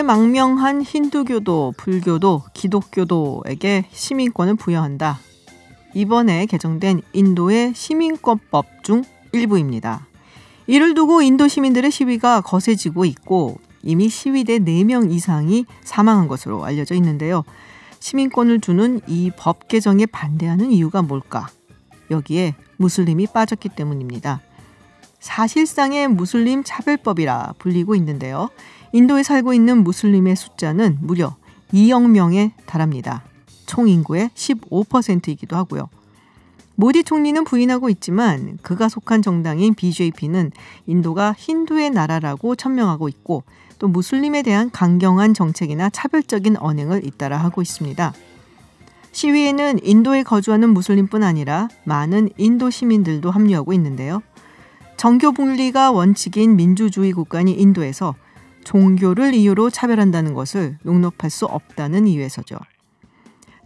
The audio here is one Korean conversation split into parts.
망명한 힌두교도, 불교도, 기독교도에게 시민권을 부여한다. 이번에 개정된 인도의 시민권법 중 일부입니다. 이를 두고 인도 시민들의 시위가 거세지고 있고 이미 시위대 4명 이상이 사망한 것으로 알려져 있는데요. 시민권을 주는 이 법 개정에 반대하는 이유가 뭘까? 여기에 무슬림이 빠졌기 때문입니다. 사실상의 무슬림 차별법이라 불리고 있는데요. 인도에 살고 있는 무슬림의 숫자는 무려 2억 명에 달합니다. 총 인구의 15%이기도 하고요. 모디 총리는 부인하고 있지만 그가 속한 정당인 BJP는 인도가 힌두의 나라라고 천명하고 있고 또 무슬림에 대한 강경한 정책이나 차별적인 언행을 잇따라 하고 있습니다. 시위에는 인도에 거주하는 무슬림뿐 아니라 많은 인도 시민들도 합류하고 있는데요. 정교 분리가 원칙인 민주주의 국가인 인도에서 종교를 이유로 차별한다는 것을 용납할 수 없다는 이유에서죠.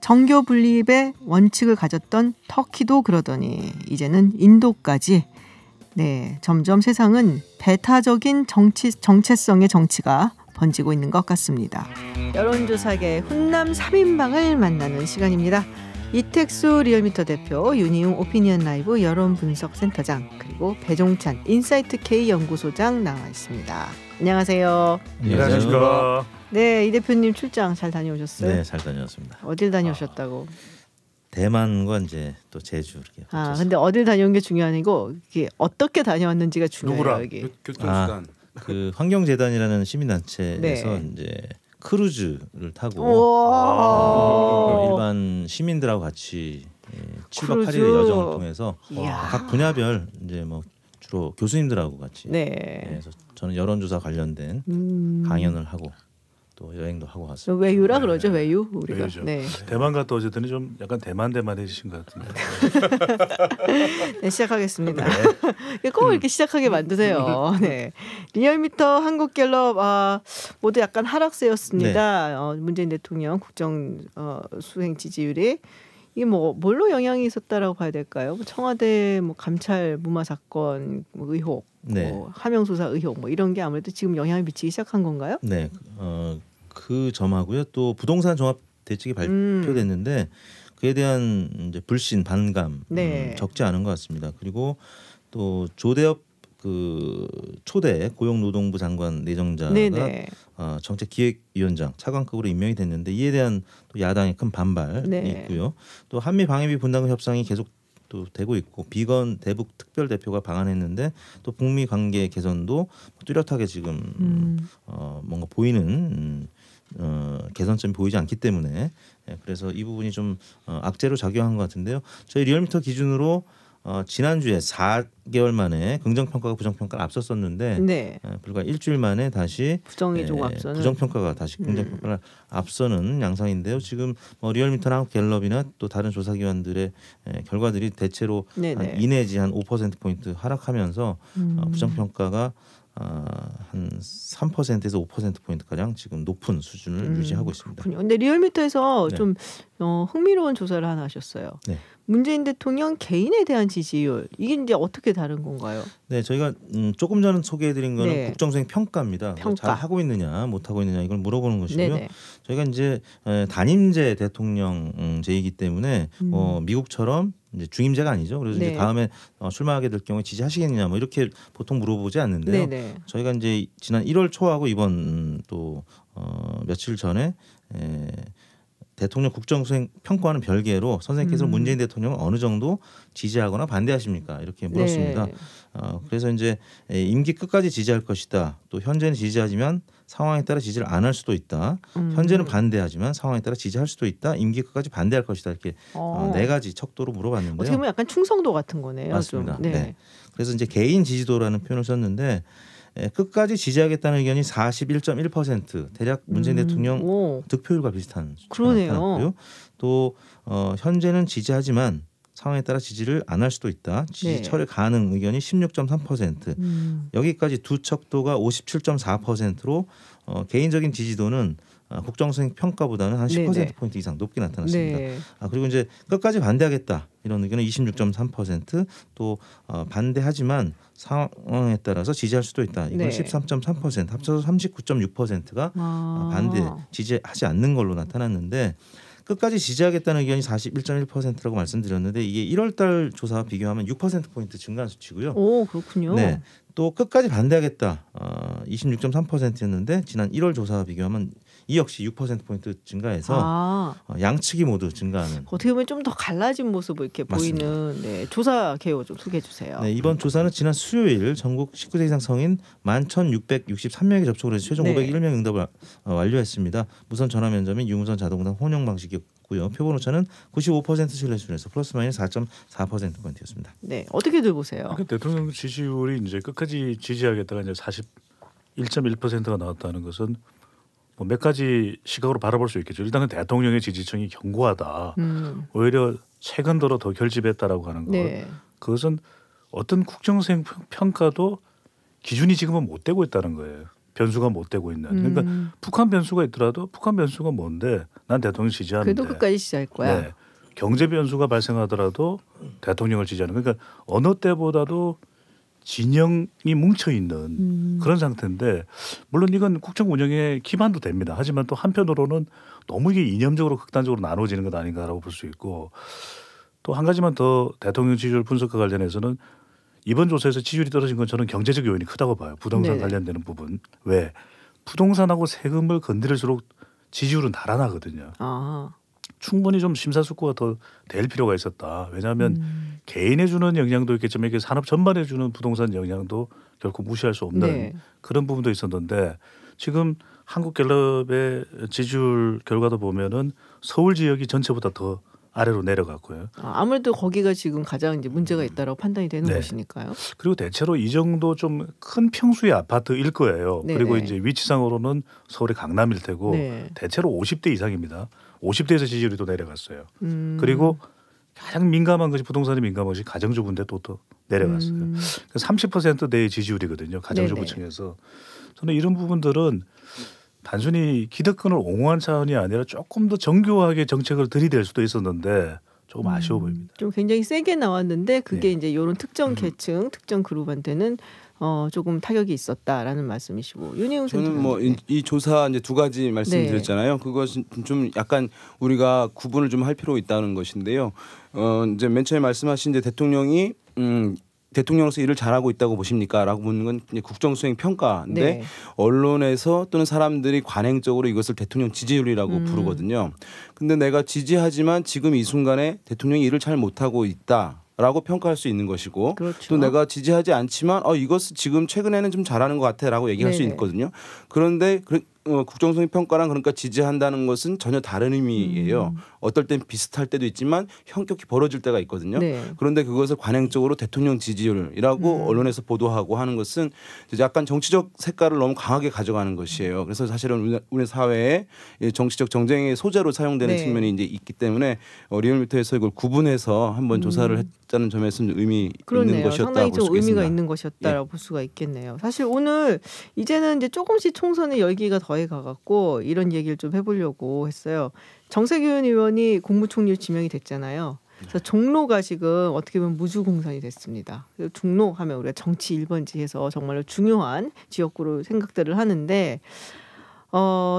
정교 분립의 원칙을 가졌던 터키도 그러더니 이제는 인도까지 점점 세상은 배타적인 정체성의 정치가 번지고 있는 것 같습니다. 여론조사계 훈남 3인방을 만나는 시간입니다. 이택수 리얼미터 대표, 윤희웅 오피니언 라이브 여론분석센터장, 그리고 배종찬 인사이트 K 연구소장 나와 있습니다. 안녕하세요. 안녕하십니까. 네, 이 대표님 출장 잘 다녀오셨어요? 네, 잘 다녀왔습니다. 어딜 다녀오셨다고? 대만과 이제 또 제주 이렇게. 근데 어딜 다녀온 게 중요한 아니고 이게 어떻게 다녀왔는지가 중요해요. 누구랑? 여기. 교통수단. 그 환경재단이라는 시민단체에서 네. 이제 크루즈를 타고 일반 시민들하고 같이 7박 8일의 여정을 통해서 각 분야별 이제 뭐 주로 교수님들하고 같이 그래서 저는 여론조사 관련된 강연을 하고 또 여행도 하고 왔습니다. 외유라 그러죠. 외유 우리가. 외유죠. 네. 대만 갔다 오셨더니 좀 약간 대만해지신 것 같은데. 네, 시작하겠습니다. 꼭 이렇게 시작하게 만드세요. 네. 리얼미터 한국갤럽 모두 약간 하락세였습니다. 문재인 대통령 국정 수행 지지율이 이게 뭐 뭘로 영향이 있었다라고 봐야 될까요? 청와대 감찰 무마 사건 의혹, 하명 수사 의혹 이런 게 아무래도 지금 영향을 미치기 시작한 건가요? 네, 그 점하고요. 또 부동산 종합 대책이 발표됐는데 그에 대한 이제 불신 반감 적지 않은 것 같습니다. 그리고 또 조대엽 그 초대 고용노동부 장관 내정자가 정책기획위원장 차관급으로 임명이 됐는데 이에 대한 또 야당의 큰 반발이 있고요. 또 한미 방위비 분담금 협상이 계속 또 되고 있고 비건 대북 특별 대표가 방한했는데 또 북미 관계 개선도 뚜렷하게 지금 뭔가 보이는 개선점이 보이지 않기 때문에 그래서 이 부분이 좀 악재로 작용한 것 같은데요. 저희 리얼미터 기준으로 지난주에 4개월 만에 긍정평가가 부정평가를 앞섰었는데 불과 일주일 만에 다시 부정평가가 다시 긍정평가를 앞서는 양상인데요. 지금 리얼미터나 한국갤럽이나 또 다른 조사기관들의 결과들이 대체로 한 2 내지 한 5%포인트 하락하면서 부정평가가 한 3%에서 5%포인트가량 지금 높은 수준을 유지하고 있습니다. 그런데 리얼미터에서 좀 흥미로운 조사를 하나 하셨어요. 문재인 대통령 개인에 대한 지지율 이게 이제 어떻게 다른 건가요? 네, 저희가 조금 전에 소개해드린 거는 국정수행 평가입니다. 잘 하고 있느냐, 못 하고 있느냐 이걸 물어보는 것이고요. 저희가 이제 단임제 대통령제이기 때문에 미국처럼 이제 중임제가 아니죠. 그래서 이제 다음에 출마하게 될 경우에 지지하시겠느냐 이렇게 보통 물어보지 않는데요. 저희가 이제 지난 1월 초하고 이번 또 며칠 전에 대통령 국정수행 평가와는 별개로 선생님께서 문재인 대통령을 어느 정도 지지하거나 반대하십니까? 이렇게 물었습니다. 그래서 이제 임기 끝까지 지지할 것이다. 또 현재는 지지하지만 상황에 따라 지지를 안 할 수도 있다. 현재는 반대하지만 상황에 따라 지지할 수도 있다. 임기 끝까지 반대할 것이다. 이렇게 4가지 척도로 물어봤는데요. 어떻게 보면 약간 충성도 같은 거네요. 맞습니다. 네. 그래서 이제 개인 지지도라는 표현을 썼는데 끝까지 지지하겠다는 의견이 41.1% 대략 문재인 대통령 득표율과 비슷한 수치가 나타났고요. 또 현재는 지지하지만 상황에 따라 지지를 안 할 수도 있다. 지지 철회 가능 의견이 16.3%. 여기까지 두 척도가 57.4%로 개인적인 지지도는 국정수행 평가보다는 한 10%포인트 이상 높게 나타났습니다. 네. 그리고 이제 끝까지 반대하겠다 이런 의견은 26.3%, 또 반대하지만 상황에 따라서 지지할 수도 있다. 이건 네. 13.3%, 합쳐서 39.6%가 반대, 지지하지 않는 걸로 나타났는데, 끝까지 지지하겠다는 의견이 41.1%라고 말씀드렸는데 이게 1월달 조사와 비교하면 6%포인트 증가한 수치고요. 오, 그렇군요. 네. 또 끝까지 반대하겠다 26.3%였는데 지난 1월 조사와 비교하면 이 역시 6%포인트 증가해서 양측이 모두 증가하는. 어떻게 보면 좀 더 갈라진 모습을 이렇게 맞습니다. 보이는 조사 개요 좀 소개해 주세요. 네, 이번 조사는 지난 수요일 전국 19세 이상 성인 11,663명이 접촉을 해서 최종 501명 응답을 완료했습니다. 무선 전화 면접인 유무선 자동응답 혼용 방식이었고요. 표본 오차는 95% 신뢰 수준에서 플러스 마이너스 4.4%포인트였습니다. 네, 어떻게들 보세요? 그러니까 대통령 지지율이 이제 끝까지 지지하겠다가 이제 41.1%가 나왔다는 것은 뭐 몇 가지 시각으로 바라볼 수 있겠죠. 일단은 대통령의 지지층이 견고하다. 오히려 최근 들어 더 결집했다라고 하는 것. 네. 그것은 어떤 국정수행 평가도 기준이 지금은 못 되고 있다는 거예요. 변수가 못 되고 있는. 그러니까 북한 변수가 있더라도 북한 변수가 뭔데 난 대통령 지지하는데. 그래도 끝까지 지지할 거야. 네. 경제 변수가 발생하더라도 대통령을 지지하는. 그러니까 어느 때보다도 진영이 뭉쳐 있는 그런 상태인데, 물론 이건 국정 운영의 기반도 됩니다. 하지만 또 한편으로는 너무 이게 이념적으로 극단적으로 나눠지는 것 아닌가라고 볼 수 있고, 또 한 가지만 더 대통령 지지율 분석과 관련해서는 이번 조사에서 지지율이 떨어진 건 저는 경제적 요인이 크다고 봐요. 부동산 네네. 관련되는 부분. 왜? 부동산하고 세금을 건드릴수록 지지율은 달아나거든요. 충분히 좀 심사숙고가 더 될 필요가 있었다. 왜냐하면 개인에 주는 영향도 있겠지만 이게 산업 전반에 주는 부동산 영향도 결코 무시할 수 없는 그런 부분도 있었는데, 지금 한국갤럽의 지지율 결과도 보면은 서울 지역이 전체보다 더 아래로 내려갔고요. 아무래도 거기가 지금 가장 이제 문제가 있다라고 판단이 되는 곳이니까요. 그리고 대체로 이 정도 좀 큰 평수의 아파트일 거예요. 네네. 그리고 이제 위치상으로는 서울의 강남일 테고 대체로 50대 이상입니다. 50대에서 지지율이 또 내려갔어요. 그리고 가장 민감한 것이, 부동산이 민감한 것이 가정주부인데 또 내려갔어요. 30%대의 지지율이거든요. 가정주부층에서. 저는 이런 부분들은 단순히 기득권을 옹호한 차원이 아니라 조금 더 정교하게 정책을 들이댈 수도 있었는데 조금 아쉬워 보입니다. 좀 굉장히 세게 나왔는데 그게 이제 이런 특정 계층, 특정 그룹한테는 조금 타격이 있었다라는 말씀이시고, 윤희용 저는 뭐 이 조사 이제 두 가지 말씀드렸잖아요. 그것은 좀 약간 우리가 구분을 좀 할 필요가 있다는 것인데요. 이제 맨 처음에 말씀하신 이제 대통령이 대통령으로서 일을 잘하고 있다고 보십니까?라고 묻는 건 이제 국정수행 평가인데 언론에서 또는 사람들이 관행적으로 이것을 대통령 지지율이라고 부르거든요. 근데 내가 지지하지만 지금 이 순간에 대통령이 일을 잘 못하고 있다라고 평가할 수 있는 것이고, 또 내가 지지하지 않지만 이것을 지금 최근에는 좀 잘하는 것 같아라고 얘기할 수 있거든요. 그런데 국정수행 평가랑 그러니까 지지한다는 것은 전혀 다른 의미예요. 어떨 땐 비슷할 때도 있지만 형격히 벌어질 때가 있거든요. 그런데 그것을 관행적으로 대통령 지지율이라고 언론에서 보도하고 하는 것은 약간 정치적 색깔을 너무 강하게 가져가는 것이에요. 그래서 사실은 우리 사회에 정치적 정쟁의 소재로 사용되는 측면이 이제 있기 때문에 리얼미터에서 이걸 구분해서 한번 조사를 했다는 점에서는 의미 있는 것이었다. 상당히 볼 수 좀 의미가 있겠습니다. 있는 것이었다라고 볼 수가 있겠네요. 사실 오늘 이제는 이제 조금씩 총선의 열기가 더해 가갖고 이런 얘기를 좀 해보려고 했어요. 정세균 의원이 국무총리로 지명이 됐잖아요. 그래서 종로가 지금 어떻게 보면 무주공산이 됐습니다. 종로 하면 우리가 정치 1번지에서 정말로 중요한 지역구로 생각들을 하는데,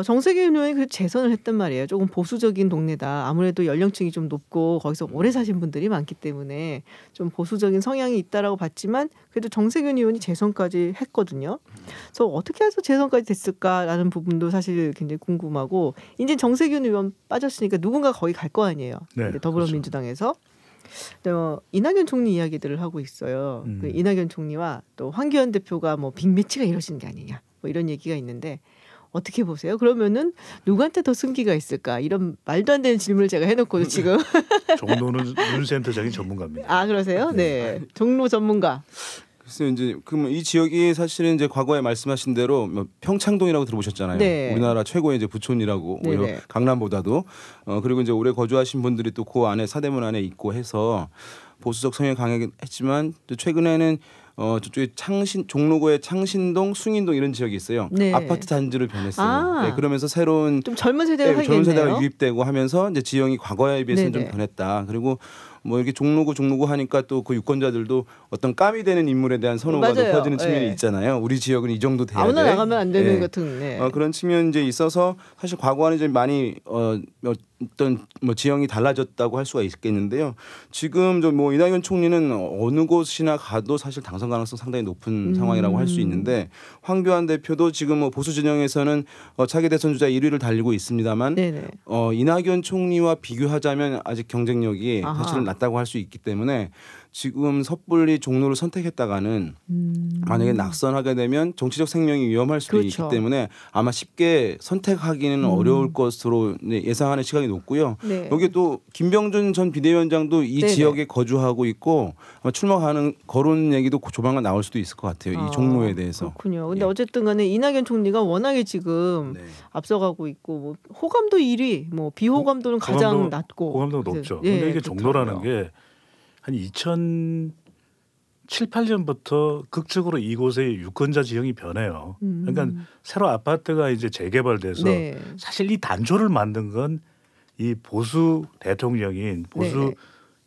정세균 의원이 그 재선을 했단 말이에요. 조금 보수적인 동네다. 아무래도 연령층이 좀 높고 거기서 오래 사신 분들이 많기 때문에 좀 보수적인 성향이 있다라고 봤지만 그래도 정세균 의원이 재선까지 했거든요. 그래서 어떻게 해서 재선까지 됐을까라는 부분도 사실 굉장히 궁금하고, 이제 정세균 의원 빠졌으니까 누군가 거기 갈 거 아니에요. 더불어민주당에서. 이낙연 총리 이야기들을 하고 있어요. 그 이낙연 총리와 또 황교안 대표가 뭐 빅매치가 이루어지는 게 아니냐, 뭐 이런 얘기가 있는데 어떻게 보세요? 그러면은 누구한테 더 승기가 있을까? 이런 말도 안 되는 질문을 제가 해놓고 지금. 종로는 윤센터장인 전문가입니다. 아, 그러세요? 네. 종로 전문가. 글쎄요, 이제 그럼 이 지역이 사실은 이제 과거에 말씀하신 대로 평창동이라고 들어보셨잖아요. 네. 우리나라 최고의 이제 부촌이라고, 오히려 강남보다도. 그리고 이제 오래 거주하신 분들이 또 그 안에 사대문 안에 있고 해서 보수적 성향이 강했지만 또 최근에는 저쪽에 종로구의 창신동, 숭인동 이런 지역이 있어요. 네. 아파트 단지를 변했어요. 네, 그러면서 새로운 좀 젊은 세대가 젊은 세대가 유입되고 하면서 이제 지형이 과거에 비해서는 네네. 좀 변했다. 그리고 뭐 이렇게 종로구 하니까 또 그 유권자들도 어떤 깜이 되는 인물에 대한 선호가 맞아요. 높아지는 측면이 있잖아요. 우리 지역은 이 정도 돼야 돼. 아무나 나가면 안 되는 네. 같은. 그런 측면이 이제 있어서 사실 과거와는 이제 많이 어떤 뭐 지형이 달라졌다고 할 수가 있겠는데요. 지금 저 뭐 이낙연 총리는 어느 곳이나 가도 사실 당선 가능성 상당히 높은 상황이라고 할 수 있는데 황교안 대표도 지금 뭐 보수 진영에서는 차기 대선 주자 1위를 달리고 있습니다만 이낙연 총리와 비교하자면 아직 경쟁력이 사실은 낮다고 할 수 있기 때문에 지금 섣불리 종로를 선택했다가는 만약에 낙선하게 되면 정치적 생명이 위험할 수도 있기 때문에 아마 쉽게 선택하기는 어려울 것으로 예상하는 시각이 높고요. 네. 여기 또 김병준 전 비대위원장도 이 지역에 거주하고 있고 아마 출마하는 거론 얘기도 조만간 나올 수도 있을 것 같아요. 이 종로에 대해서. 그렇군요. 근데 어쨌든 간에 이낙연 총리가 워낙에 지금 앞서가고 있고 뭐 호감도 1위, 뭐 비호감도는 가장 낮고. 호감도가 높죠. 근데 이게 종로라는 게 한 2007, 8년부터 극적으로 이곳의 유권자 지형이 변해요. 그러니까 새로 아파트가 이제 재개발돼서 사실 이 단초를 만든 건 이 보수 대통령인 보수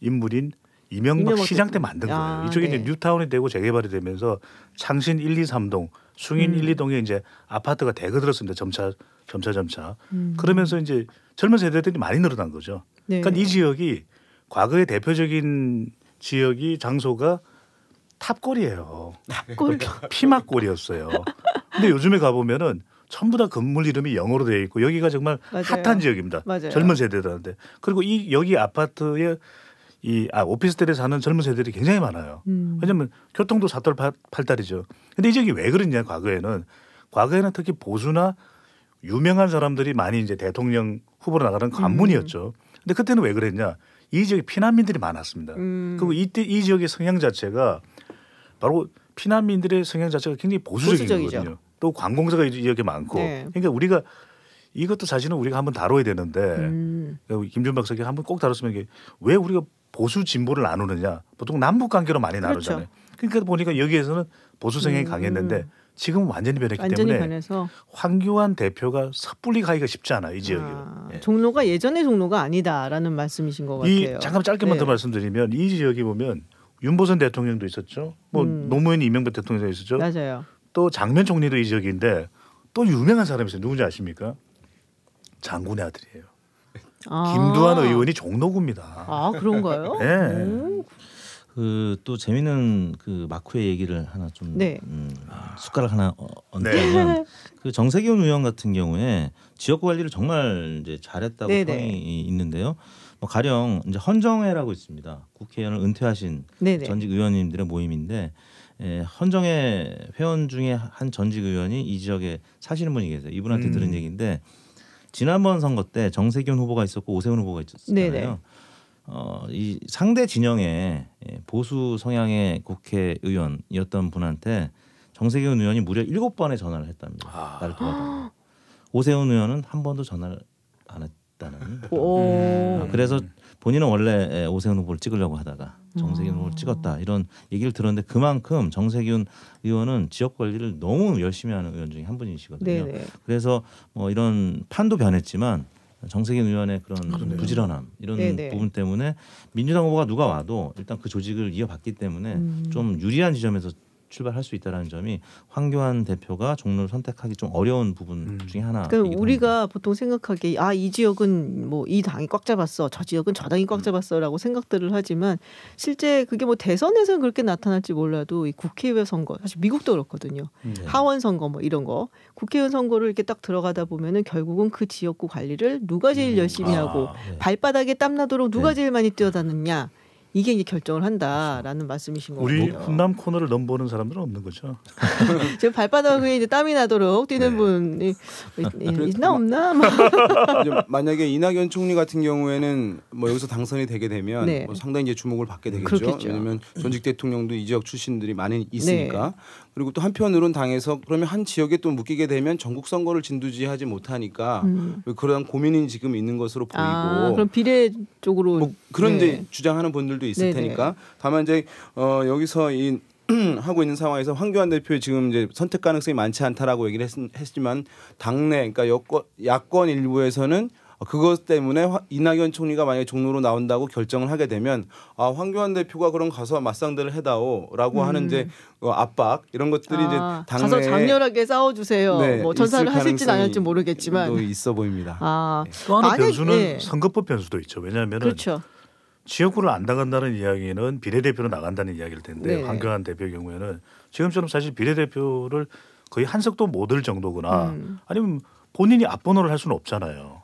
인물인 이명박 시장 때 만든 거예요. 이쪽에 이제 뉴타운이 되고 재개발이 되면서 창신 1, 2, 3동, 숭인 1, 2동에 이제 아파트가 대거들었습니다. 점차. 그러면서 이제 젊은 세대들이 많이 늘어난 거죠. 그러니까 이 지역이 과거의 대표적인 지역이 장소가 탑골이에요. 탑골? 피막골이었어요. 근데 요즘에 가보면은 전부 다 건물 이름이 영어로 되어 있고 여기가 정말 핫한 지역입니다. 맞아요. 젊은 세대들한테. 그리고 여기 아파트에 오피스텔에 사는 젊은 세대들이 굉장히 많아요. 왜냐하면 교통도 사돌팔달이죠. 근데 이 지역이 왜 그랬냐 과거에는 특히 보수나 유명한 사람들이 많이 이제 대통령 후보로 나가는 관문이었죠. 근데 그때는 왜 그랬냐? 이 지역에 피난민들이 많았습니다. 그리고 이때 이 지역의 성향 자체가 바로 피난민들의 성향 자체가 굉장히 보수적인 거거든요. 또 관공서가 이렇게 많고. 그러니까 우리가 이것도 사실은 우리가 한번 다뤄야 되는데 김준 박사가 한번 꼭 다뤘으면 이게 왜 우리가 보수 진보를 나누느냐. 보통 남북 관계로 많이 나누잖아요. 그러니까 보니까 여기에서는 보수 성향이 강했는데 지금은 완전히 변했기 때문에 변해서. 황교안 대표가 섣불리 가기가 쉽지 않아요. 이 지역이. 종로가 예전의 종로가 아니다라는 말씀이신 것 같아요. 잠깐 짧게만 더 말씀드리면 이 지역이 보면 윤보선 대통령도 있었죠. 뭐 노무현 이명박 대통령도 있었죠. 맞아요. 또 장면 총리도 이 지역인데 또 유명한 사람이 있어요. 누군지 아십니까? 장군의 아들이에요. 김두한 의원이 종로구입니다. 그런가요? 네. 또 재미있는 그 마크의 얘기를 하나 좀 숟가락 하나 얹자면 그 정세균 의원 같은 경우에 지역구 관리를 정말 이제 잘했다고 평이 있는데요. 뭐 가령 이제 헌정회라고 있습니다. 국회의원을 은퇴하신 전직 의원님들의 모임인데 헌정회 회원 중에 한 전직 의원이 이 지역에 사시는 분이 계세요. 이분한테 들은 얘기인데 지난번 선거 때 정세균 후보가 있었고 오세훈 후보가 있었잖아요. 이 상대 진영의 보수 성향의 국회의원이었던 분한테 정세균 의원이 무려 7번의 전화를 했답니다. 나를 도와달라고. 오세훈 의원은 한 번도 전화를 안 했다는. 그래서 본인은 원래 오세훈 후보를 찍으려고 하다가 정세균 후보를 찍었다 이런 얘기를 들었는데 그만큼 정세균 의원은 지역 관리를 너무 열심히 하는 의원 중에 한 분이시거든요. 그래서 뭐 이런 판도 변했지만 정세균 의원의 그런 부지런함 이런 부분 때문에 민주당 후보가 누가 와도 일단 그 조직을 이어받기 때문에 좀 유리한 지점에서 출발할 수 있다는 점이 황교안 대표가 종로를 선택하기 좀 어려운 부분 중에 하나. 그러니까 우리가 보통 생각하기에 이 지역은 뭐 이 당이 꽉 잡았어, 저 지역은 저 당이 꽉 잡았어라고 생각들을 하지만 실제 그게 뭐 대선에서는 그렇게 나타날지 몰라도 이 국회의원 선거 사실 미국도 그렇거든요. 하원 선거 뭐 이런 거 국회의원 선거를 이렇게 딱 들어가다 보면은 결국은 그 지역구 관리를 누가 제일 열심히 하고 발바닥에 땀 나도록 누가 제일 많이 뛰어다녔냐. 이게 이제 결정을 한다라는 말씀이신 거고요. 우리 훈남 코너를 넘보는 사람들은 없는 거죠. 지금 발바닥에 이제 땀이 나도록 뛰는 분이 있나 없나? 만약에 이낙연 총리 같은 경우에는 뭐 여기서 당선이 되게 되면 뭐 상당히 이제 주목을 받게 되겠죠. 그렇겠죠. 왜냐하면 전직 대통령도 이 지역 출신들이 많이 있으니까. 그리고 또 한편으로는 당에서 그러면 한 지역에 또 묶이게 되면 전국 선거를 진두지휘하지 못하니까 그런 고민이 지금 있는 것으로 보이고. 그럼 비례 쪽으로 뭐 그런 이제 주장하는 분들도 있을 테니까. 다만 이제 여기서 이 하고 있는 상황에서 황교안 대표의 지금 이제 선택 가능성이 많지 않다라고 얘기를 했지만 당내 그러니까 야권 일부에서는 그것 때문에 이낙연 총리가 만약에 종로로 나온다고 결정을 하게 되면 황교안 대표가 그럼 가서 맞상대를 해다오라고 하는 이제 압박 이런 것들이 이제 당내 가서 장렬하게 싸워주세요. 네, 뭐 전사를 하실지는 안 할지 모르겠지만 또 있어 보입니다. 또 하나 변수는 선거법 변수도 있죠. 왜냐하면 그렇죠. 지역구를 안 나간다는 이야기는 비례대표로 나간다는 이야기일 텐데 네. 황교안 대표의 경우에는 지금처럼 사실 비례대표를 거의 한 석도 못 들 정도거나 아니면 본인이 앞번호를 할 수는 없잖아요.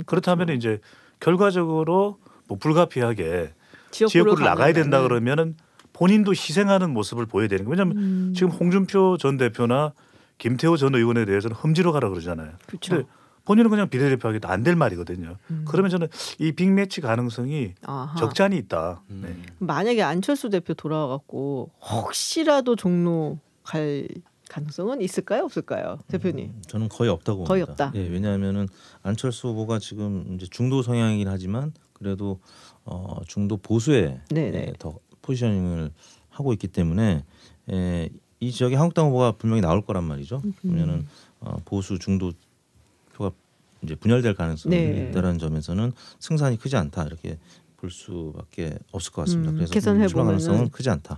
그렇다면 이제 결과적으로 뭐 불가피하게 지역구를 나가야 된다 그러면은 본인도 희생하는 모습을 보여야 되는 거예요. 왜냐하면 지금 홍준표 전 대표나 김태호 전 의원에 대해서는 험지로 가라 그러잖아요. 그렇죠. 본인은 그냥 비례대표 하기도 안 될 말이거든요. 그러면 저는 이 빅매치 가능성이 적잖이 있다. 네. 만약에 안철수 대표 돌아와갖고 혹시라도 종로 갈 가능성은 있을까요, 없을까요, 대표님? 저는 거의 없다고 봅니다. 거의 없다. 예, 왜냐하면은 안철수 후보가 지금 이제 중도 성향이긴 하지만 그래도 중도 보수에 더 포지셔닝을 하고 있기 때문에 이 지역에 한국당 후보가 분명히 나올 거란 말이죠. 그러면은 보수 중도 표가 이제 분열될 가능성이 있다는 점에서는 승산이 크지 않다 이렇게 볼 수밖에 없을 것 같습니다. 그래서 계산해 출마 보면은 가능성은 크지 않다.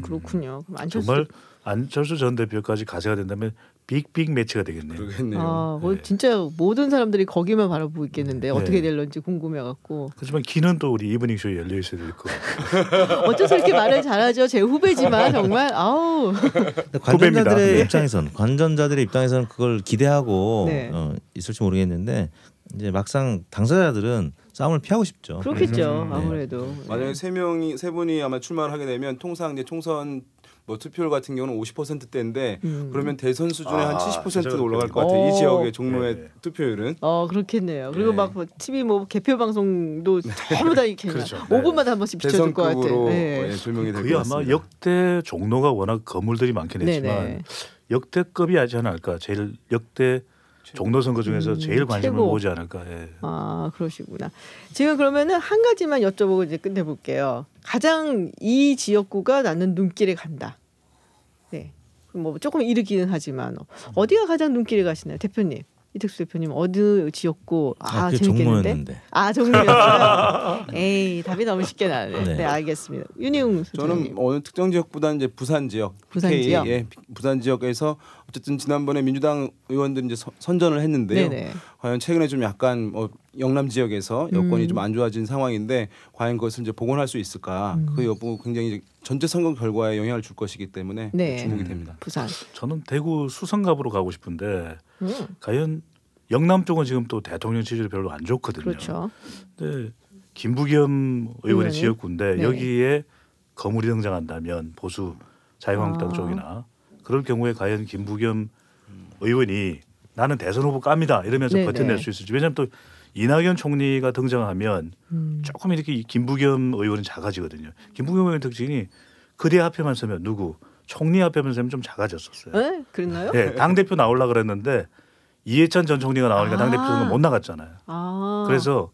그렇군요. 그럼 안철수 정말 안철수 전 대표까지 가세가 된다면 빅 매치가 되겠네요. 그러겠네요. 네. 진짜 모든 사람들이 거기만 바라보고 있겠는데 어떻게 될런지 궁금해갖고. 하지만 기는 또 우리 이브닝 쇼에 열려 있어야 될 거. 어째서 이렇게 말을 잘하죠? 제 후배지만 정말 아우. 관전자들의 입장에서는 그걸 기대하고 있을지 모르겠는데 이제 막상 당사자들은 싸움을 피하고 싶죠. 그렇겠죠. 아무래도. 만약에 세 분이 아마 출마를 하게 되면 통상 이제 총선 뭐 투표율 같은 경우는 50%대인데 그러면 대선 수준에 한 70%도 올라갈 것 같아요. 이 지역의 종로의 투표율은. 그렇겠네요. 그리고 막 TV 뭐 개표 방송도 전부 다 이렇게 그렇죠. 5분마다 한 번씩 비춰줄 것 같아요. 조명이 될 그게 것 같습니다. 아마 역대 종로가 워낙 건물들이 많긴 했지만 역대급이 하지 않을까. 제일 역대 종로 선거 중에서 제일 관심을 모으지 않을까. 예. 그러시구나. 지금 그러면은 한 가지만 여쭤보고 이제 끝내볼게요. 가장 이 지역구가 나는 눈길에 간다. 네. 뭐 조금 이르기는 하지만 어디가 가장 눈길에 가시나요, 대표님? 이택수 대표님 어느 지역구 재밌겠는데? 종로였어요. 에이 답이 너무 쉽게 나네. 네, 알겠습니다. 윤희웅 소장님. 저는 어느 특정 지역보다는 이제 부산 지역. 부산 지역에서 어쨌든 지난번에 민주당 의원들이 이제 선전을 했는데요. 과연 최근에 좀 약간 영남 지역에서 여건이 좀 안 좋아진 상황인데 과연 그것을 이제 복원할 수 있을까? 그 여부 굉장히 전체 선거 결과에 영향을 줄 것이기 때문에 주목이 됩니다. 부산. 저는 대구 수성갑으로 가고 싶은데 과연 영남 쪽은 지금 또 대통령 지지율이 별로 안 좋거든요. 그렇죠. 근데 김부겸 의원의 지역구인데 여기에 거물이 등장한다면 보수 자유한국당 쪽이나 그럴 경우에 과연 김부겸 의원이 나는 대선 후보 깝니다 이러면서 버텨낼 수 있을지. 왜냐하면 또 이낙연 총리가 등장하면 조금 이렇게 김부겸 의원은 작아지거든요. 김부겸 의원 특징이 그대 앞에만 서면 총리 앞에만 서면 좀 작아졌었어요. 네? 그랬나요? 네, 당대표 나오려고 그랬는데 이해찬 전 총리가 나오니까 당대표 선거 못 나갔잖아요. 그래서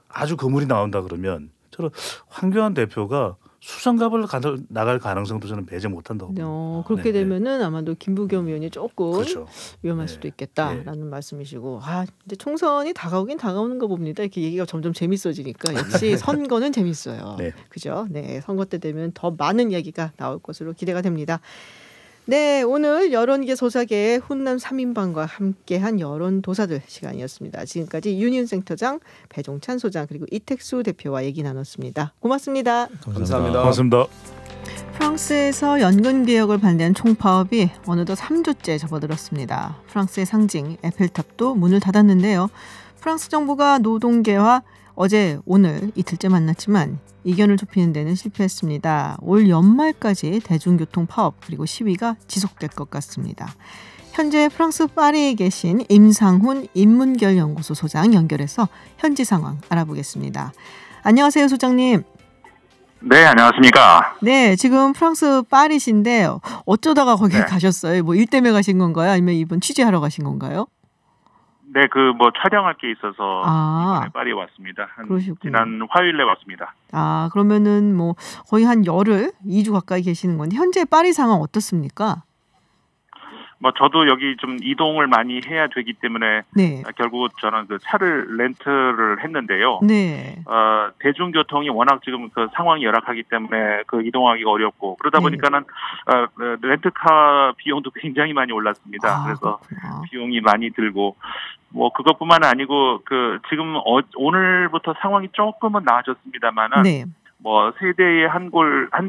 아주 거물이 나온다 그러면 저는 황교안 대표가 수성갑을 나갈 가능성도 저는 배제 못한다고 봅니다. 그렇게 되면은 아마도 김부겸 의원이 조금 위험할 수도 있겠다라는 네. 말씀이시고 이제 총선이 다가오긴 다가오는 거 봅니다. 이렇게 얘기가 점점 재밌어지니까 역시 선거는 재밌어요. 그죠? 네, 선거 때 되면 더 많은 이야기가 나올 것으로 기대가 됩니다. 네, 오늘 여론계 소사계의 훈남 3인방과 함께한 여론도사들 시간이었습니다. 지금까지 윤희훈 센터장, 배종찬 소장 그리고 이택수 대표와 얘기 나눴습니다. 고맙습니다. 감사합니다. 고맙습니다. 프랑스에서 연금 개혁을 반대한 총파업이 어느덧 3주째 접어들었습니다. 프랑스의 상징 에펠탑도 문을 닫았는데요. 프랑스 정부가 노동계와 어제 오늘 이틀째 만났지만 이견을 좁히는 데는 실패했습니다. 올 연말까지 대중교통 파업 그리고 시위가 지속될 것 같습니다. 현재 프랑스 파리에 계신 임상훈 인문결연구소 소장 연결해서 현지 상황 알아보겠습니다. 안녕하세요, 소장님. 네, 안녕하십니까. 네, 지금 프랑스 파리신데 어쩌다가 거기 가셨어요? 뭐 일 때문에 가신 건가요? 아니면 이번 취재하러 가신 건가요? 네, 그 뭐 촬영할 게 있어서 이번에 파리에 왔습니다. 지난 화요일에 왔습니다. 아, 그러면은 뭐 거의 한 열흘, 2주 가까이 계시는 건데 현재 파리 상황 어떻습니까? 뭐 저도 여기 좀 이동을 많이 해야 되기 때문에 네. 결국 저는 그 차를 렌트를 했는데요. 네. 대중교통이 워낙 지금 그 상황이 열악하기 때문에 그 이동하기가 어렵고 그러다 보니까는 렌트카 비용도 굉장히 많이 올랐습니다. 그래서 그렇구나. 비용이 많이 들고 뭐 그것뿐만 아니고 그 지금 오늘부터 상황이 조금은 나아졌습니다만은. 네. 뭐 세대에 한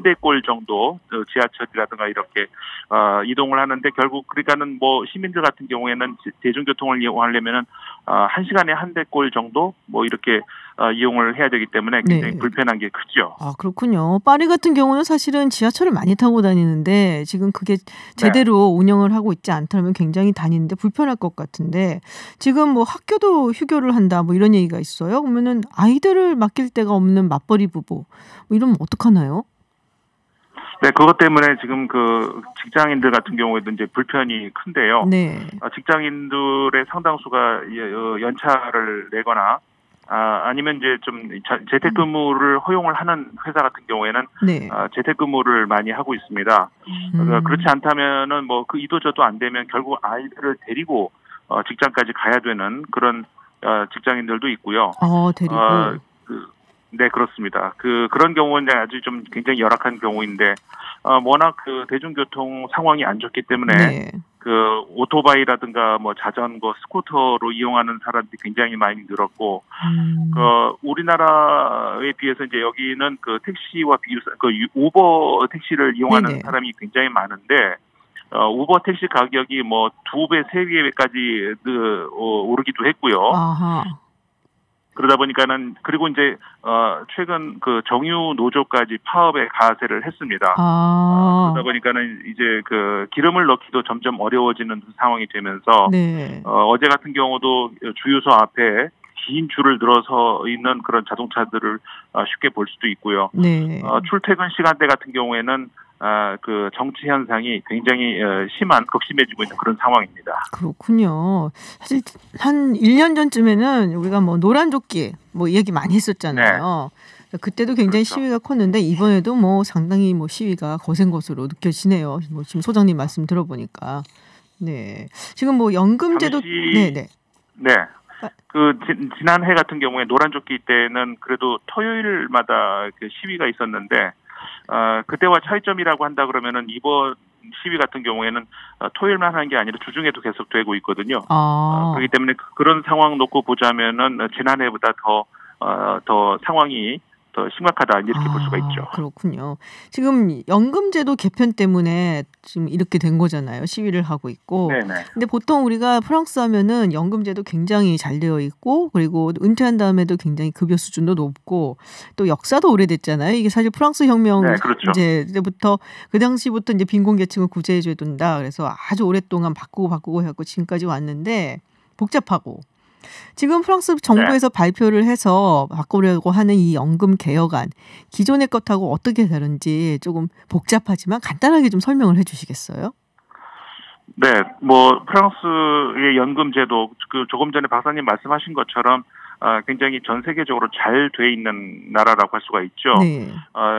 대꼴 정도 지하철이라든가 이렇게 이동을 하는데 결국 그러니까는 뭐 시민들 같은 경우에는 대중교통을 이용하려면은 1시간에 한 대꼴 정도 뭐 이렇게 이용을 해야 되기 때문에 굉장히 네. 불편한 게 크죠. 아, 그렇군요. 파리 같은 경우는 사실은 지하철을 많이 타고 다니는데 지금 그게 제대로 네. 운영을 하고 있지 않다면 굉장히 다니는데 불편할 것 같은데 지금 뭐 학교도 휴교를 한다 뭐 이런 얘기가 있어요. 그러면은 아이들을 맡길 데가 없는 맞벌이 부부 뭐 이러면 어떡하나요? 네, 그것 때문에 지금 그 직장인들 같은 경우에도 이제 불편이 큰데요. 네. 직장인들의 상당수가 연차를 내거나 아니면 이제 좀 재택근무를 허용을 하는 회사 같은 경우에는 네. 재택근무를 많이 하고 있습니다. 그렇지 않다면은 뭐 그 이도저도 안 되면 결국 아이들을 데리고 직장까지 가야 되는 그런 직장인들도 있고요. 데리고. 네, 그렇습니다. 그런 경우는 아주 좀 굉장히 열악한 경우인데, 워낙 그 대중교통 상황이 안 좋기 때문에, 네. 그 오토바이라든가 뭐 자전거, 스쿠터로 이용하는 사람들이 굉장히 많이 늘었고, 우리나라에 비해서 이제 여기는 그 택시와 그 우버 택시를 이용하는 네네. 사람이 굉장히 많은데, 우버 택시 가격이 뭐 2배, 3배까지 오르기도 했고요. 아하. 그러다 보니까는 그리고 이제 최근 그 정유 노조까지 파업에 가세를 했습니다. 그러다 보니까는 이제 그 기름을 넣기도 점점 어려워지는 상황이 되면서 네. 어제 같은 경우도 주유소 앞에 긴 줄을 늘어서 있는 그런 자동차들을 쉽게 볼 수도 있고요. 네. 출퇴근 시간대 같은 경우에는 그 정치 현상이 굉장히 극심해지고 있는 그런 상황입니다. 그렇군요. 사실 한 1년 전쯤에는 우리가 뭐 노란조끼 뭐 이야기 많이 했었잖아요. 네. 그때도 굉장히 그렇죠. 시위가 컸는데 이번에도 뭐 상당히 뭐 시위가 거센 것으로 느껴지네요. 뭐 지금 소장님 말씀 들어보니까. 네. 지금 뭐 연금제도 네네. 네. 그 지난해 같은 경우에 노란조끼 때는 그래도 토요일마다 그 시위가 있었는데 그때와 차이점이라고 한다 그러면은 이번 시위 같은 경우에는 토요일만 하는 게 아니라 주중에도 계속 되고 있거든요. 그렇기 때문에 그런 상황 놓고 보자면은 지난해보다 더 상황이 더 심각하다 이렇게 볼 수가 있죠. 그렇군요. 지금 연금제도 개편 때문에 지금 이렇게 된 거잖아요. 시위를 하고 있고. 네네. 근데 보통 우리가 프랑스 하면은 연금제도 굉장히 잘 되어 있고 그리고 은퇴한 다음에도 굉장히 급여 수준도 높고 또 역사도 오래됐잖아요. 이게 사실 프랑스 혁명 네, 그렇죠. 이제 때부터 그 당시부터 이제 빈곤계층을 구제해줘야 된다. 그래서 아주 오랫동안 바꾸고 해갖고 지금까지 왔는데 복잡하고. 지금 프랑스 정부에서 네. 발표를 해서 바꾸려고 하는 이 연금 개혁안 기존의 것하고 어떻게 다른지 조금 복잡하지만 간단하게 좀 설명을 해주시겠어요? 네, 뭐 프랑스의 연금 제도 그 조금 전에 박사님 말씀하신 것처럼 굉장히 전 세계적으로 잘 돼 있는 나라라고 할 수가 있죠. 네.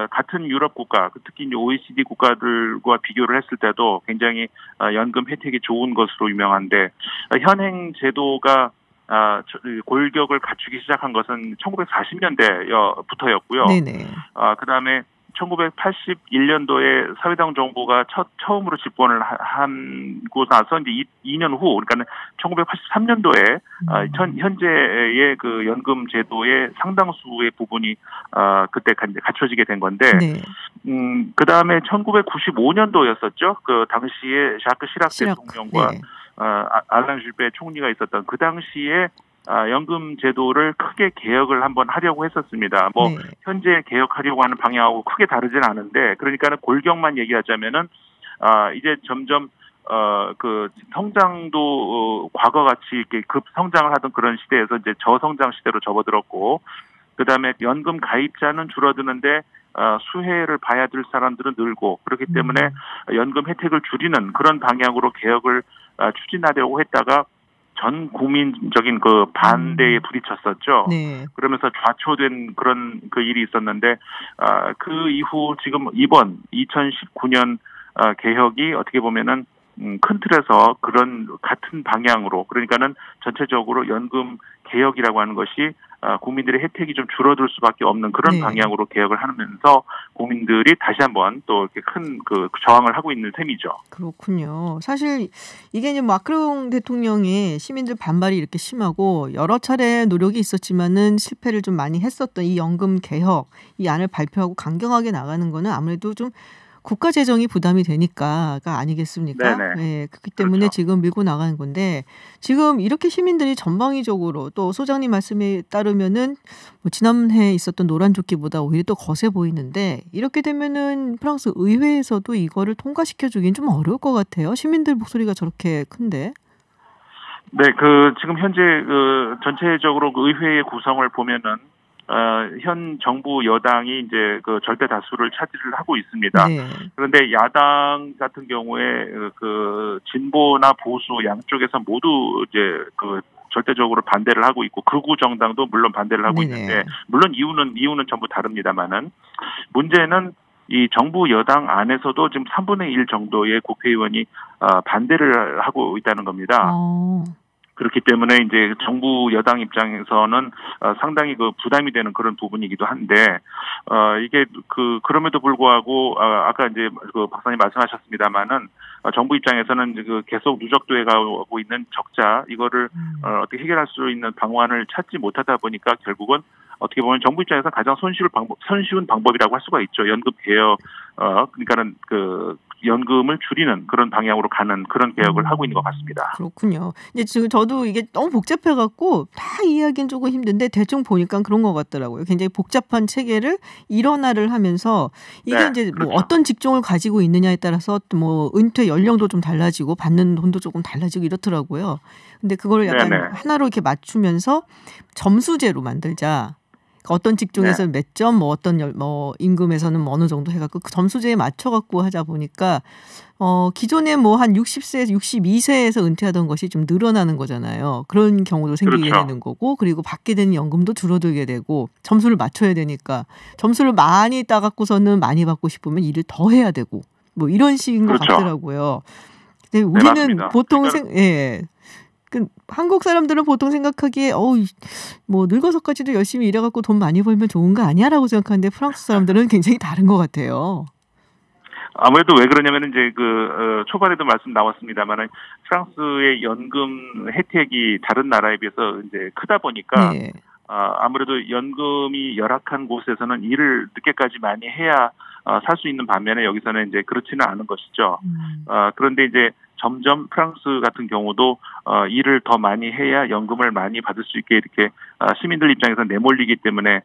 같은 유럽 국가, 특히 이제 OECD 국가들과 비교를 했을 때도 굉장히 연금 혜택이 좋은 것으로 유명한데 현행 제도가 골격을 갖추기 시작한 것은 1940년대부터였고요. 그다음에 1981년도에 사회당 정부가 처음으로 집권을 하고 나서 이제 2년 후, 그러니까 1983년도에 현재의 그 연금 제도의 상당수의 부분이 그때 갖춰지게 된 건데, 네. 그다음에 1995년도였었죠. 그 당시에 샤크 시락 대통령과 네. 알랑 줄베 총리가 있었던 그 당시에 연금 제도를 크게 개혁을 한번 하려고 했었습니다. 뭐 네. 현재 개혁하려고 하는 방향하고 크게 다르진 않은데 그러니까는 골격만 얘기하자면은 이제 점점 그 성장도 과거같이 이렇게 급 성장을 하던 그런 시대에서 이제 저성장 시대로 접어들었고 그다음에 연금 가입자는 줄어드는데 수혜를 봐야 될 사람들은 늘고 그렇기 때문에 연금 혜택을 줄이는 그런 방향으로 개혁을 추진하려고 했다가 전 국민적인 그 반대에 부딪혔었죠. 네. 그러면서 좌초된 그런 그 일이 있었는데 그 이후 지금 이번 2019년 개혁이 어떻게 보면은 큰 틀에서 그런 같은 방향으로 그러니까는 전체적으로 연금 개혁이라고 하는 것이 국민들의 혜택이 좀 줄어들 수밖에 없는 그런 네. 방향으로 개혁을 하면서 국민들이 다시 한번 또 이렇게 큰 그 저항을 하고 있는 셈이죠. 그렇군요. 사실 이게 이제 마크롱 대통령의 시민들 반발이 이렇게 심하고 여러 차례 노력이 있었지만은 실패를 좀 많이 했었던 이 연금 개혁 이 안을 발표하고 강경하게 나가는 거는 아무래도 좀 국가 재정이 부담이 되니까가 아니겠습니까? 네네. 네, 그렇기 때문에 그렇죠. 지금 밀고 나가는 건데 지금 이렇게 시민들이 전방위적으로 또 소장님 말씀에 따르면은 뭐 지난해 있었던 노란조끼보다 오히려 또 거세 보이는데 이렇게 되면은 프랑스 의회에서도 이거를 통과시켜주긴 좀 어려울 것 같아요. 시민들 목소리가 저렇게 큰데. 네, 지금 현재 전체적으로 그 의회의 구성을 보면은 현 정부 여당이 이제 그 절대 다수를 차지를 하고 있습니다. 네. 그런데 야당 같은 경우에 그 진보나 보수 양쪽에서 모두 이제 그 절대적으로 반대를 하고 있고 극우 정당도 물론 반대를 하고 네네. 있는데 물론 이유는 전부 다릅니다만은 문제는 이 정부 여당 안에서도 지금 3분의 1 정도의 국회의원이 반대를 하고 있다는 겁니다. 그렇기 때문에 이제 정부 여당 입장에서는 상당히 그 부담이 되는 그런 부분이기도 한데 이게 그럼에도 불구하고 아까 이제 그 박사님 말씀하셨습니다마는 정부 입장에서는 그 계속 누적돼 가고 있는 적자 이거를 어떻게 해결할 수 있는 방안을 찾지 못하다 보니까 결국은 어떻게 보면 정부 입장에서 가장 손쉬운 방법이라고 할 수가 있죠. 연금 개혁 그러니까는 그 연금을 줄이는 그런 방향으로 가는 그런 개혁을 하고 있는 것 같습니다. 그렇군요. 이제 지금 저도 이게 너무 복잡해갖고 다 이해하기는 조금 힘든데 대충 보니까 그런 것 같더라고요. 굉장히 복잡한 체계를 일원화를 하면서 이게 네, 이제 그렇죠. 뭐 어떤 직종을 가지고 있느냐에 따라서 또 뭐 은퇴 연령도 좀 달라지고 받는 돈도 조금 달라지고 이렇더라고요. 근데 그거를 약간 네네. 하나로 이렇게 맞추면서 점수제로 만들자. 어떤 직종에서 네. 몇 점, 뭐 어떤 뭐 임금에서는 뭐 어느 정도 해갖고 그 점수제에 맞춰갖고 하자 보니까 기존에 뭐 한 60세, 62세에서 은퇴하던 것이 좀 늘어나는 거잖아요. 그런 경우도 생기게 그렇죠. 되는 거고 그리고 받게 되는 연금도 줄어들게 되고 점수를 맞춰야 되니까 점수를 많이 따갖고서는 많이 받고 싶으면 일을 더 해야 되고 뭐 이런 식인 것 그렇죠. 같더라고요. 근데 우리는 맞습니다. 보통 한국 사람들은 보통 생각하기에 뭐 늙어서까지도 열심히 일해갖고 돈 많이 벌면 좋은 거 아니야라고 생각하는데 프랑스 사람들은 굉장히 다른 것 같아요. 아무래도 왜 그러냐면 이제 초반에도 말씀 나왔습니다만은 프랑스의 연금 혜택이 다른 나라에 비해서 이제 크다 보니까 네. 아무래도 연금이 열악한 곳에서는 일을 늦게까지 많이 해야 살 수 있는 반면에 여기서는 이제 그렇지는 않은 것이죠. 그런데 이제 점점 프랑스 같은 경우도 일을 더 많이 해야 연금을 많이 받을 수 있게 이렇게 시민들 입장에서 내몰리기 때문에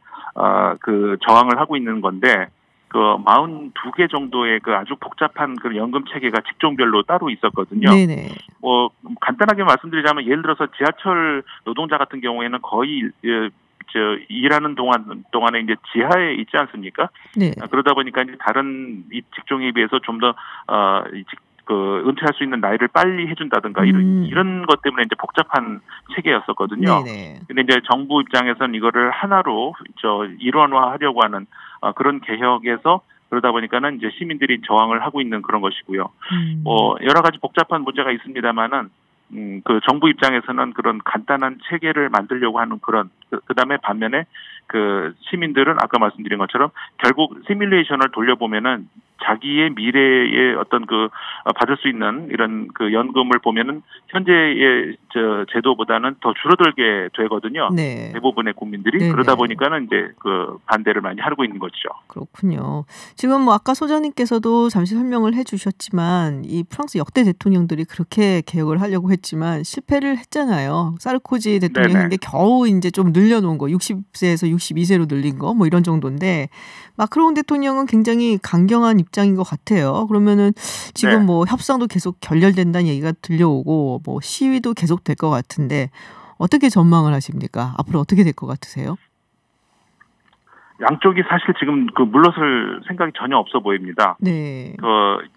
그 저항을 하고 있는 건데 그 42개 정도의 그 아주 복잡한 그 연금 체계가 직종별로 따로 있었거든요. 네네. 뭐 간단하게 말씀드리자면 예를 들어서 지하철 노동자 같은 경우에는 거의 일하는 동안에 이제 지하에 있지 않습니까? 네. 그러다 보니까 이제 다른 이 직종에 비해서 좀 더 은퇴할 수 있는 나이를 빨리 해준다든가 이런 것 때문에 이제 복잡한 체계였었거든요. 네네. 근데 이제 정부 입장에서는 이거를 하나로 일원화하려고 하는 그런 개혁에서 그러다 보니까는 이제 시민들이 저항을 하고 있는 그런 것이고요. 뭐 여러 가지 복잡한 문제가 있습니다만은 그 정부 입장에서는 그런 간단한 체계를 만들려고 하는 그런 그다음에 반면에 그 시민들은 아까 말씀드린 것처럼 결국 시뮬레이션을 돌려보면은 자기의 미래의 어떤 받을 수 있는 이런 그 연금을 보면은 현재의 제도보다는 더 줄어들게 되거든요. 네. 대부분의 국민들이 네네. 그러다 보니까는 이제 그 반대를 많이 하고 있는 거죠. 그렇군요. 지금 뭐 아까 소장님께서도 잠시 설명을 해주셨지만 이 프랑스 역대 대통령들이 그렇게 개혁을 하려고 했지만 실패를 했잖아요. 사르코지 대통령인데 겨우 이제 좀 늘려놓은 거 60세에서 62세로 늘린 거 뭐 이런 정도인데 마크롱 대통령은 굉장히 강경한 입장인 것 같아요. 그러면은 지금 뭐 협상도 계속 결렬된다는 얘기가 들려오고 뭐 시위도 계속 될 것 같은데 어떻게 전망을 하십니까? 앞으로 어떻게 될 것 같으세요? 양쪽이 사실 지금 물러설 생각이 전혀 없어 보입니다. 네.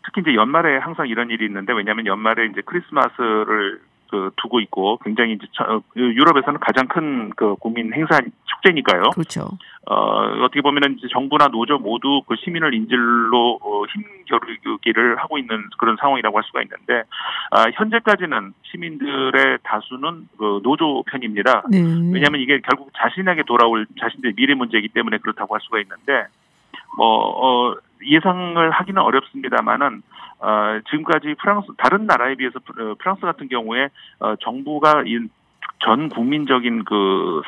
특히 이제 연말에 항상 이런 일이 있는데 왜냐하면 연말에 이제 크리스마스를 두고 있고 굉장히 이제 유럽에서는 가장 큰 그 국민 행사 축제니까요. 그렇죠. 어떻게 보면은 이제 정부나 노조 모두 그 시민을 인질로 힘겨루기를 하고 있는 그런 상황이라고 할 수가 있는데 현재까지는 시민들의 다수는 그 노조 편입니다. 네. 왜냐하면 이게 결국 자신에게 돌아올 자신들의 미래 문제이기 때문에 그렇다고 할 수가 있는데 예상을 하기는 어렵습니다만은 지금까지 다른 나라에 비해서 프랑스 같은 경우에 정부가 전 국민적인 그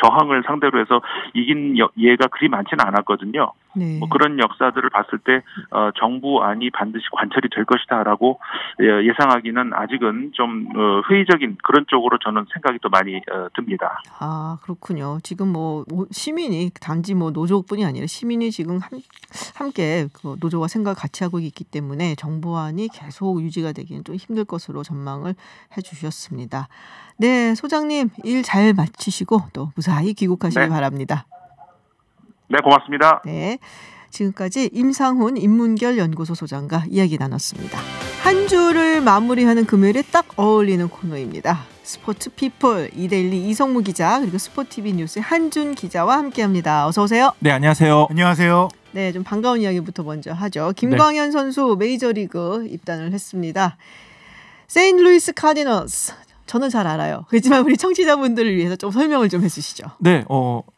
저항을 상대로 해서 이긴 예가 그리 많지는 않았거든요. 네. 그런 역사들을 봤을 때 정부안이 반드시 관철이 될 것이다라고 예상하기는 아직은 좀 회의적인 그런 쪽으로 저는 생각이 더 많이 듭니다. 아, 그렇군요. 지금 시민이 단지 노조뿐이 아니라 시민이 지금 함께 그 노조와 생각을 같이 하고 있기 때문에 정부안이 계속 유지가 되기는 좀 힘들 것으로 전망을 해주셨습니다. 네, 소장님 일 잘 마치시고 또 무사히 귀국하시기 네. 바랍니다. 네, 고맙습니다. 네, 지금까지 임상훈 인문결연구소 소장과 이야기 나눴습니다. 한 주를 마무리하는 금요일에 딱 어울리는 코너입니다. 스포츠 피플 이데일리 이성무 기자 그리고 스포티비 뉴스의 한준 기자와 함께합니다. 어서 오세요. 네, 안녕하세요. 안녕하세요. 네, 좀 반가운 이야기부터 먼저 하죠. 김광현 선수 메이저리그 입단을 했습니다. 세인트루이스 카디널스. 저는 잘 알아요. 그렇지만 우리 청취자분들을 위해서 좀 설명을 좀 해주시죠. 네,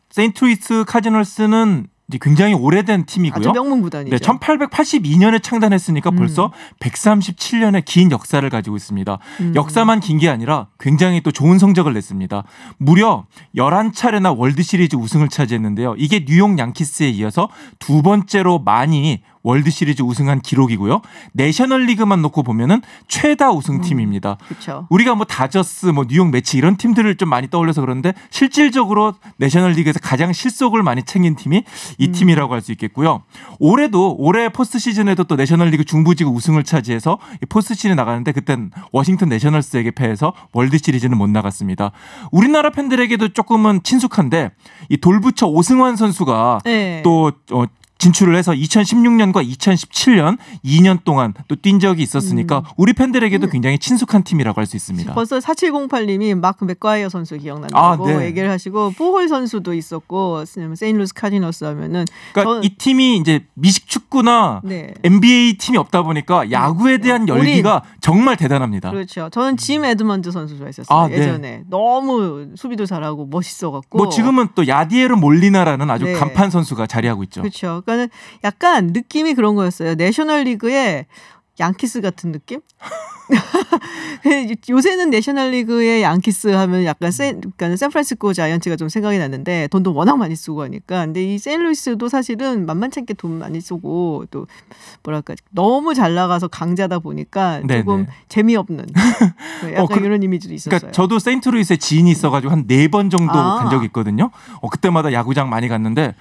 세인트루이스 카디널스는 이제 굉장히 오래된 팀이고요. 아주 명문 구단이죠. 네, 1882년에 창단했으니까 벌써 137년의 긴 역사를 가지고 있습니다. 역사만 긴 게 아니라 굉장히 또 좋은 성적을 냈습니다. 무려 11차례나 월드시리즈 우승을 차지했는데요. 이게 뉴욕 양키스에 이어서 두 번째로 많이 월드시리즈 우승한 기록이고요. 내셔널리그만 놓고 보면은 최다 우승팀입니다. 그렇죠. 우리가 다저스, 뉴욕 매치 이런 팀들을 좀 많이 떠올려서 그런데 실질적으로 내셔널리그에서 가장 실속을 많이 챙긴 팀이 이 팀이라고 할 수 있겠고요. 올해 포스트 시즌에도 또 내셔널리그 중부지구 우승을 차지해서 포스트 시즌에 나가는데 그땐 워싱턴 내셔널스에게 패해서 월드시리즈는 못 나갔습니다. 우리나라 팬들에게도 조금은 친숙한데 이 돌부처 오승환 선수가 네. 또 진출을 해서 2016년과 2017년 2년 동안 또 뛴 적이 있었으니까 우리 팬들에게도 굉장히 친숙한 팀이라고 할 수 있습니다. 벌써 4708님이 마크 맥과이어 선수 기억난다고 네. 얘기를 하시고 포홀 선수도 있었고 세인트루이스 카디널스 하면은 그러니까 이 팀이 이제 미식축구나 네. NBA 팀이 없다 보니까 야구에 대한 열기가 정말 대단합니다. 그렇죠. 저는 짐 에드먼드 선수 좋아했었어요. 예전에 네. 너무 수비도 잘하고 멋있어갖고. 지금은 또 야디에르 몰리나라는 아주 네. 간판 선수가 자리하고 있죠. 그렇죠. 그러니까 약간 느낌이 그런 거였어요. 내셔널리그의 양키스 같은 느낌? 요새는 내셔널리그의 양키스 하면 약간 그러니까 샌프란시스코 자이언츠가 좀 생각이 났는데 돈도 워낙 많이 쓰고 하니까. 근데 이 세인트루이스도 사실은 만만찮게 돈 많이 쓰고 또 뭐랄까 너무 잘 나가서 강자다 보니까 조금 재미없는 약간 이런 이미지도 있었어요. 그러니까 저도 세인트루이스에 지인이 있어가지고 한 4번 정도 간 적이 있거든요. 그때마다 야구장 많이 갔는데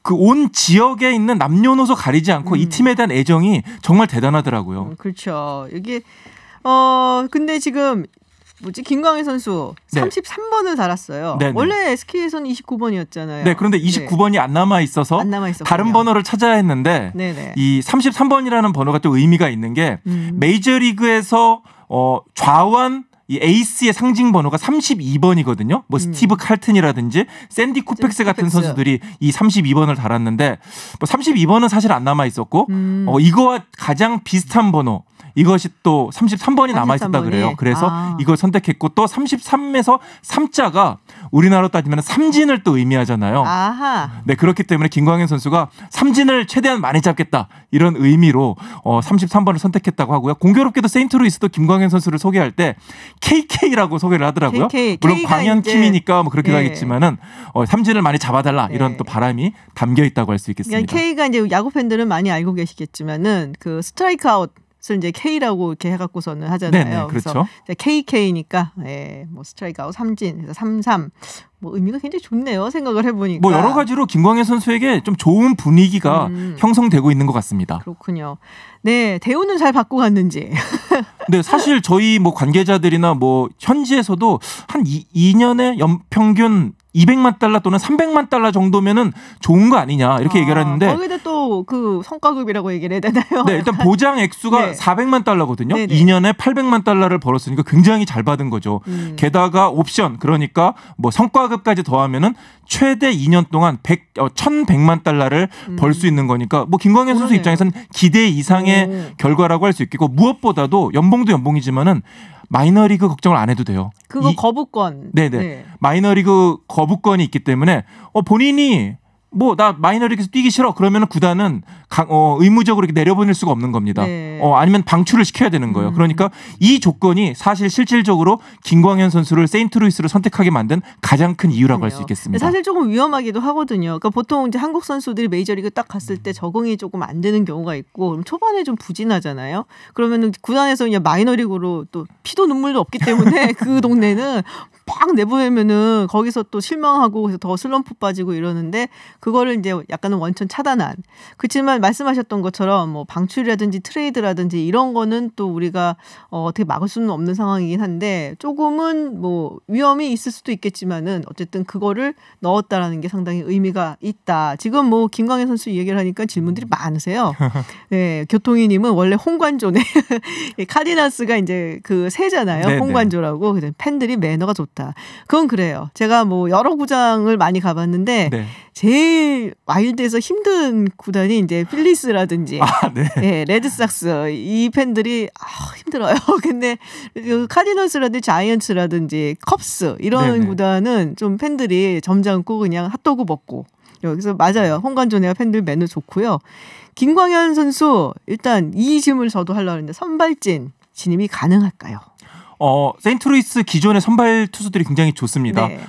그 온 지역에 있는 남녀노소 가리지 않고 이 팀에 대한 애정이 정말 대단하더라고요. 그렇죠. 이게 근데 지금 김광현 선수 33번을 달았어요. 네네. 원래 SK에서는 29번이었잖아요. 네, 그런데 29번이 안 남아 있어서 다른 번호를 찾아야 했는데 네네. 이 33번이라는 번호가 또 의미가 있는 게 메이저리그에서 좌완 이 에이스의 상징 번호가 32번이거든요. 스티브 칼튼이라든지 샌디 코펙스 같은 선수들이 이 32번을 달았는데 32번은 사실 안 남아 있었고 이거와 가장 비슷한 번호 이것이 또 33번이 남아 있었다 그래요. 그래서 이걸 선택했고 또 33에서 3자가 우리나라로 따지면 삼진을 또 의미하잖아요. 아하. 네, 그렇기 때문에 김광현 선수가 삼진을 최대한 많이 잡겠다 이런 의미로 33번을 선택했다고 하고요. 공교롭게도 세인트루이스도 김광현 선수를 소개할 때 KK라고 소개를 하더라고요. 물론 광현 팀이니까 그렇게 하겠지만은 삼진을 많이 잡아달라 이런 또 바람이 담겨 있다고 할 수 있겠습니다. 그러니까 K가 이제 야구 팬들은 많이 알고 계시겠지만은 그 스트라이크 아웃 을 이제 K라고 이렇게 해갖고서는 하잖아요. 네네, 그렇죠. 그래서 KK니까 스트라이크 아웃 삼진, 그래서 33. 뭐 의미가 굉장히 좋네요. 생각을 해보니까. 뭐 여러 가지로 김광현 선수에게 좀 좋은 분위기가 형성되고 있는 것 같습니다. 그렇군요. 네, 대우는 잘 받고 갔는지. 네, 사실 저희 뭐 관계자들이나 뭐 현지에서도 한 2년에 연평균 200만 달러 또는 300만 달러 정도면은 좋은 거 아니냐 이렇게 얘기를 했는데 거기다 또 그 성과급이라고 얘기를 해야 되나요? 네, 일단 보장 액수가 400만 달러거든요. 네네. 2년에 800만 달러를 벌었으니까 굉장히 잘 받은 거죠. 게다가 옵션 그러니까 뭐 성과급까지 더하면은 최대 2년 동안 1,100만 달러를 벌 수 있는 거니까 뭐 김광현 선수 입장에서는 기대 이상의 결과라고 할 수 있겠고 무엇보다도 연봉도 연봉이지만은 마이너리그 걱정을 안 해도 돼요. 그거 거부권. 네네. 네. 마이너리그 거부권이 있기 때문에 본인이 뭐 나 마이너리그에서 뛰기 싫어 그러면은 구단은 의무적으로 이렇게 내려보낼 수가 없는 겁니다. 네. 아니면 방출을 시켜야 되는 거예요. 그러니까 이 조건이 사실 실질적으로 김광현 선수를 세인트루이스를 선택하게 만든 가장 큰 이유라고 할 수 있겠습니다. 사실 조금 위험하기도 하거든요. 그러니까 보통 이제 한국 선수들이 메이저리그 딱 갔을 때 적응이 조금 안 되는 경우가 있고 그럼 초반에 좀 부진하잖아요. 그러면은 구단에서 그냥 마이너리그로 또 피도 눈물도 없기 때문에 그 동네는 팍 내보내면은 거기서 또 실망하고 그래서 더 슬럼프 빠지고 이러는데 그거를 이제 약간은 원천 차단한. 그렇지만 말씀하셨던 것처럼 뭐 방출이라든지 트레이드라든지 이런 거는 또 우리가 어떻게 막을 수는 없는 상황이긴 한데 조금은 뭐 위험이 있을 수도 있겠지만은 어쨌든 그거를 넣었다라는 게 상당히 의미가 있다. 지금 뭐 김광현 선수 얘기를 하니까 질문들이 많으세요. 네, 교통이님은 원래 홍관조네. 카디나스가 이제 그 새잖아요. 네네. 홍관조라고. 팬들이 매너가 좋다. 그건 그래요. 제가 뭐 여러 구장을 많이 가봤는데 네. 제일 와일드에서 힘든 구단이 이제 필리스라든지 네, 레드삭스 이 팬들이 힘들어요. 근데 카디널스라든지 자이언츠라든지 컵스 이런 네네. 구단은 좀 팬들이 점잖고 그냥 핫도그 먹고 여기서 맞아요. 홍관조네와 팬들 매너 좋고요. 김광현 선수 일단 이 질문을 저도 하려고 했는데 선발진 진입이 가능할까요? 세인트루이스 기존의 선발 투수들이 굉장히 좋습니다. 네.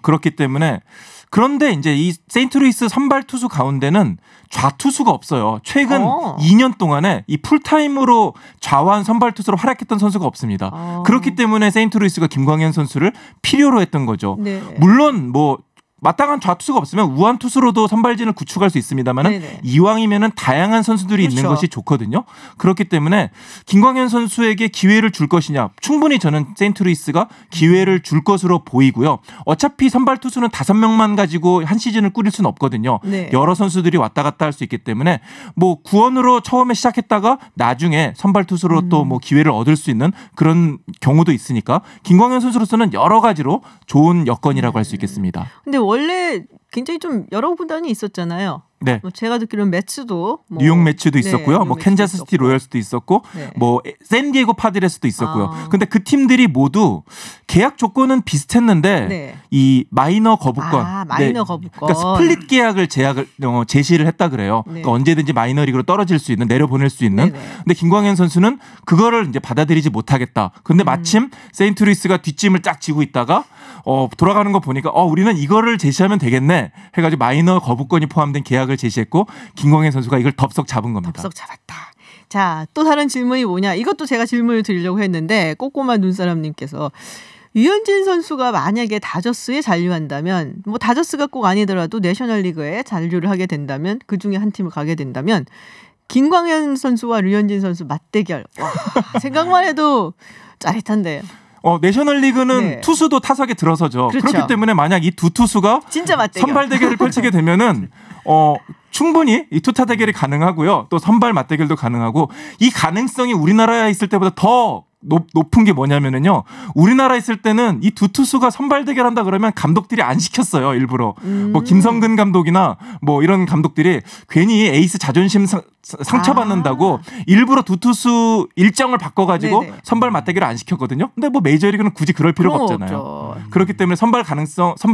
그렇기 때문에 그런데 이제 이 세인트루이스 선발 투수 가운데는 좌투수가 없어요. 최근 2년 동안에 이 풀타임으로 좌완 선발 투수로 활약했던 선수가 없습니다. 그렇기 때문에 세인트루이스가 김광현 선수를 필요로 했던 거죠. 네. 물론 뭐 마땅한 좌투수가 없으면 우완 투수로도 선발진을 구축할 수 있습니다만 이왕이면은 다양한 선수들이 그렇죠. 있는 것이 좋거든요. 그렇기 때문에 김광현 선수에게 기회를 줄 것이냐 충분히 저는 세인트루이스가 기회를 줄 것으로 보이고요. 어차피 선발 투수는 5명만 가지고 한 시즌을 꾸릴 수는 없거든요. 네. 여러 선수들이 왔다 갔다 할 수 있기 때문에 뭐 구원으로 처음에 시작했다가 나중에 선발 투수로 또 뭐 기회를 얻을 수 있는 그런 경우도 있으니까 김광현 선수로서는 여러 가지로 좋은 여건이라고 할 수 있겠습니다. 근데 원래 굉장히 좀 여러 구단이 있었잖아요. 네. 뭐 제가 듣기로는 매츠도 뉴욕 매츠도 있었고요. 뭐 캔자스 시티 로열스도 있었고 네. 뭐 샌디에고 파드레스도 있었고요. 근데 그 팀들이 모두 계약 조건은 비슷했는데 네. 이 마이너 거부권. 마이너 거부권. 그러니까 스플릿 계약을 제시를 했다 그래요. 네. 그러니까 언제든지 마이너리그로 떨어질 수 있는 내려보낼 수 있는. 네네. 근데 김광현 선수는 그거를 이제 받아들이지 못하겠다. 근데 마침 세인트루이스가 뒷짐을 쫙 지고 있다가 돌아가는 거 보니까 우리는 이거를 제시하면 되겠네 해가지고 마이너 거부권이 포함된 계약을 제시했고 김광현 선수가 이걸 덥석 잡은 겁니다. 덥석 잡았다. 자, 또 다른 질문이 뭐냐. 이것도 제가 질문을 드리려고 했는데 꼬꼬마 눈사람님께서 류현진 선수가 만약에 다저스에 잔류한다면 뭐 다저스가 꼭 아니더라도 내셔널리그에 잔류를 하게 된다면 그중에 한 팀을 가게 된다면 김광현 선수와 류현진 선수 맞대결. 와, 생각만 해도 짜릿한데요. 내셔널리그는 네. 투수도 타석에 들어서죠. 그렇죠. 그렇기 때문에 만약 이 두 투수가 진짜 맞대결. 선발 대결을 펼치게 되면은 충분히 이 투타 대결이 가능하고요. 또 선발 맞대결도 가능하고 이 가능성이 우리나라에 있을 때보다 더 높은 게 뭐냐면은요. 우리나라에 있을 때는 이 두 투수가 선발 대결한다 그러면 감독들이 안 시켰어요. 일부러. 뭐 김성근 감독이나 뭐 이런 감독들이 괜히 에이스 자존심 상처받는다고 일부러 두 투수 일정을 바꿔가지고 네네. 선발 맞대결을 안 시켰거든요. 근데 뭐 메이저리그는 굳이 그럴 필요가 없잖아요. 없죠. 그렇기 때문에 선발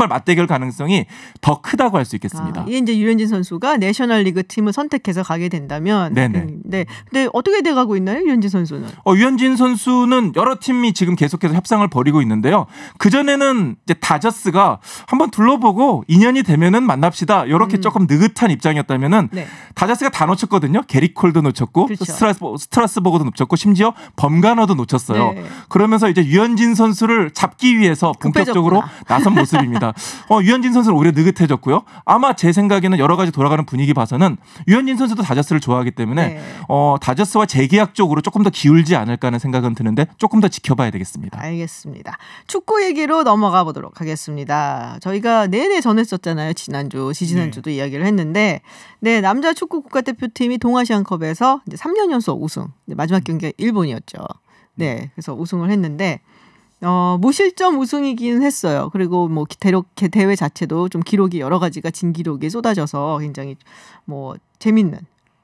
맞대결 가능성이 더 크다고 할 수 있겠습니다. 이게 이제 류현진 선수가 내셔널리그 팀을 선택해서 가게 된다면, 네네. 네. 근데 어떻게 돼가고 있나요, 류현진 선수는? 류현진 선수는 여러 팀이 지금 계속해서 협상을 벌이고 있는데요. 그 전에는 이제 다저스가 한번 둘러보고 인연이 되면은 만납시다. 이렇게 조금 느긋한 입장이었다면은 네. 다저스가 다 놓쳤거든요. 놓쳤거든요. 게리 콜도 놓쳤고 그렇죠. 스트라스버그도 놓쳤고 심지어 범가너도 놓쳤어요. 네. 그러면서 이제 유현진 선수를 잡기 위해서 본격적으로 나선 모습입니다. 유현진 선수는 오히려 느긋해졌고요. 아마 제 생각에는 여러 가지 돌아가는 분위기 봐서는 유현진 선수도 다저스를 좋아하기 때문에 네. 다저스와 재계약 쪽으로 조금 더 기울지 않을까 하는 생각은 드는데 조금 더 지켜봐야 되겠습니다. 알겠습니다. 축구 얘기로 넘어가 보도록 하겠습니다. 저희가 내내 전했었잖아요. 지지난주도 네. 이야기를 했는데 네, 남자 축구 국가대표팀이 동아시안컵에서 이제 3년 연속 우승. 마지막 경기가 일본이었죠. 네, 그래서 우승을 했는데 무실점 우승이긴 했어요. 그리고 뭐 대회 자체도 좀 기록이 여러 가지가 진기록이 쏟아져서 굉장히 뭐 재밌는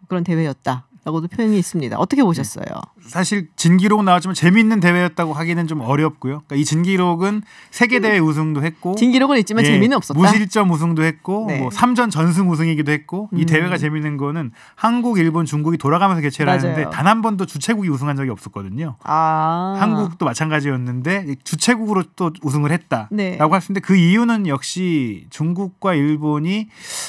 그런 대회였다라고도 표현이 있습니다. 어떻게 보셨어요? 사실 진기록 나왔지만 재미있는 대회였다고 하기는 좀 어렵고요. 그러니까 이 진기록은 세계대회 우승도 했고 진기록은 있지만 재미는 없었다. 무실점 우승도 했고 네. 뭐 3전 전승 우승이기도 했고 이 대회가 재미있는 거는 한국, 일본, 중국이 돌아가면서 개최를 맞아요. 하는데 단 한 번도 주최국이 우승한 적이 없었거든요. 한국도 마찬가지였는데 주최국으로 또 우승을 했다라고 네. 할 수 있는데 그 이유는 역시 중국과 일본이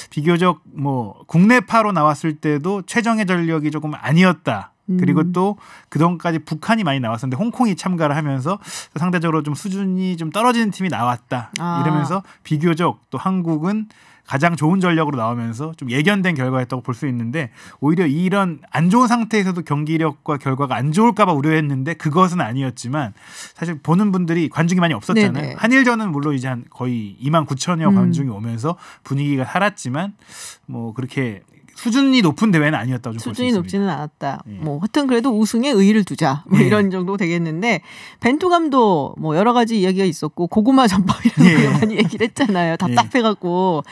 비교적 뭐 국내파로 나왔을 때도 최정예 전력이 조금 아니었다. 그리고 또 그동안까지 북한이 많이 나왔었는데 홍콩이 참가를 하면서 상대적으로 좀 수준이 좀 떨어지는 팀이 나왔다. 이러면서 비교적 또 한국은 가장 좋은 전력으로 나오면서 좀 예견된 결과였다고 볼 수 있는데 오히려 이런 안 좋은 상태에서도 경기력과 결과가 안 좋을까 봐 우려했는데 그것은 아니었지만 사실 보는 분들이 관중이 많이 없었잖아요. 네네. 한일전은 물론 이제 한 거의 29,000여 관중이 오면서 분위기가 살았지만 뭐 그렇게 수준이 높은 대회는 아니었다고 좀 볼 수 수준이 있습니다. 높지는 않았다. 예. 뭐 하여튼 그래도 우승에 의의를 두자. 뭐 예. 이런 정도 되겠는데 벤투 감독 뭐 여러 가지 이야기가 있었고 고구마 전법이라는 예. 거 많이 얘기를 했잖아요. 답답해갖고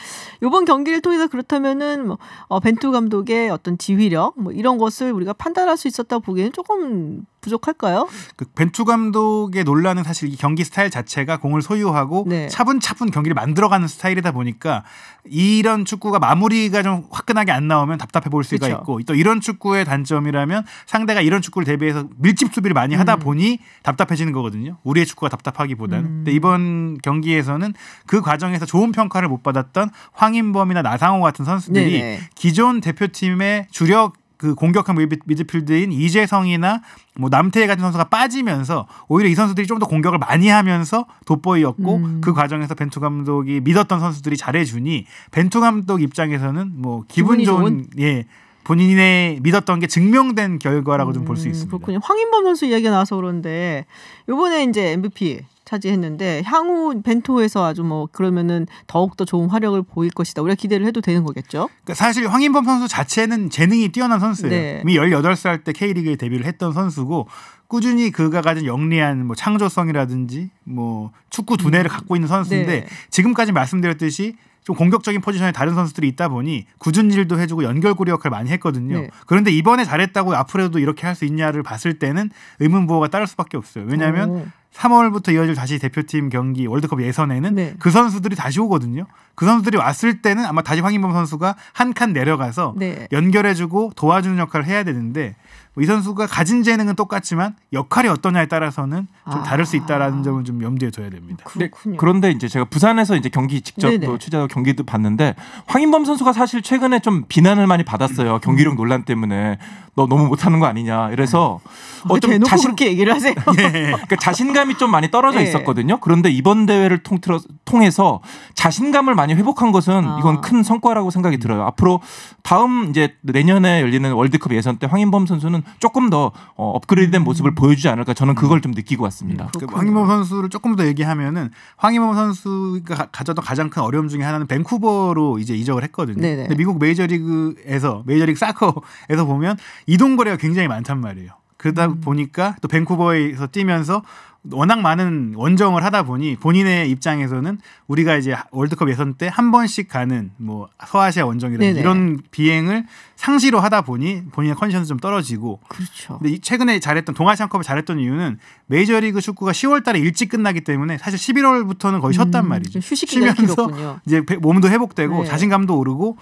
이번 경기를 통해서 그렇다면은 뭐 벤투 감독의 어떤 지휘력 뭐 이런 것을 우리가 판단할 수 있었다고 보기에는 조금 부족할까요? 그 벤투 감독의 논란은 사실 이 경기 스타일 자체가 공을 소유하고 네. 차분차분 경기를 만들어가는 스타일이다 보니까 이런 축구가 마무리가 좀 화끈하게 안 나오면 답답해 보일 수가 그쵸. 있고 또 이런 축구의 단점이라면 상대가 이런 축구를 대비해서 밀집 수비를 많이 하다 보니 답답해지는 거거든요. 우리의 축구가 답답하기보다는. 근데 이번 경기에서는 그 과정에서 좋은 평가를 못 받았던 황인범이나 나상호 같은 선수들이 네네. 기존 대표팀의 주력 그 공격한 미드필드인 이재성이나 뭐 남태희 같은 선수가 빠지면서 오히려 이 선수들이 좀 더 공격을 많이 하면서 돋보였고 그 과정에서 벤투 감독이 믿었던 선수들이 잘해주니 벤투 감독 입장에서는 뭐 기분 좋은 본인의 믿었던 게 증명된 결과라고 좀 볼 수 있습니다. 그렇군요. 황인범 선수 이야기가 나와서 그런데 이번에 이제 MVP 차지했는데 향후 벤투에서 아주 뭐 그러면은 더욱더 좋은 활약을 보일 것이다. 우리가 기대를 해도 되는 거겠죠? 그러니까 사실 황인범 선수 자체는 재능이 뛰어난 선수예요. 네. 이미 18살 때 K리그에 데뷔를 했던 선수고 꾸준히 그가 가진 영리한 뭐 창조성이라든지 뭐 축구 두뇌를 갖고 있는 선수인데 네. 지금까지 말씀드렸듯이 좀 공격적인 포지션에 다른 선수들이 있다 보니 굳은 일도 해주고 연결고리 역할을 많이 했거든요. 네. 그런데 이번에 잘했다고 앞으로도 이렇게 할 수 있냐를 봤을 때는 의문부호가 따를 수밖에 없어요. 왜냐하면 3월부터 이어질 다시 대표팀 경기 월드컵 예선에는 네. 그 선수들이 다시 오거든요. 그 선수들이 왔을 때는 아마 다시 황인범 선수가 한 칸 내려가서 네. 연결해주고 도와주는 역할을 해야 되는데 이 선수가 가진 재능은 똑같지만 역할이 어떠냐에 따라서는 좀 다를 수 있다라는 점을 좀 염두에 둬야 됩니다. 그렇군요. 그런데 이제 제가 부산에서 이제 경기 직접 취재하고 경기도 봤는데 황인범 선수가 사실 최근에 좀 비난을 많이 받았어요. 경기력 논란 때문에 너 너무 못하는 거 아니냐. 이래서 좀 대놓고 그렇게 얘기를 하세요. 그러니까 자신감이 좀 많이 떨어져 네. 있었거든요. 그런데 이번 대회를 통해서 자신감을 많이 회복한 것은 이건 큰 성과라고 생각이 들어요. 앞으로 다음 이제 내년에 열리는 월드컵 예선 때 황인범 선수는 조금 더 업그레이드된 모습을 보여주지 않을까 저는 그걸 좀 느끼고 왔습니다. 황인범 선수를 조금 더 얘기하면은 황인범 선수가 가졌던 가장 큰 어려움 중에 하나는 밴쿠버로 이제 이적을 했거든요. 네네. 근데 미국 메이저리그 사커에서 보면 이동 거래가 굉장히 많단 말이에요. 그러다 보니까 또 밴쿠버에서 뛰면서 워낙 많은 원정을 하다 보니 본인의 입장에서는 우리가 이제 월드컵 예선 때 한 번씩 가는 뭐 서아시아 원정이라든지 이런 비행을 상시로 하다 보니 본인의 컨디션이 좀 떨어지고. 그렇죠. 근데 최근에 잘했던 동아시안컵을 잘했던 이유는 메이저리그 축구가 10월달에 일찍 끝나기 때문에 사실 11월부터는 거의 쉬었단 말이죠. 휴식 기간이 쉬면서 길었군요. 이제 몸도 회복되고 네. 자신감도 오르고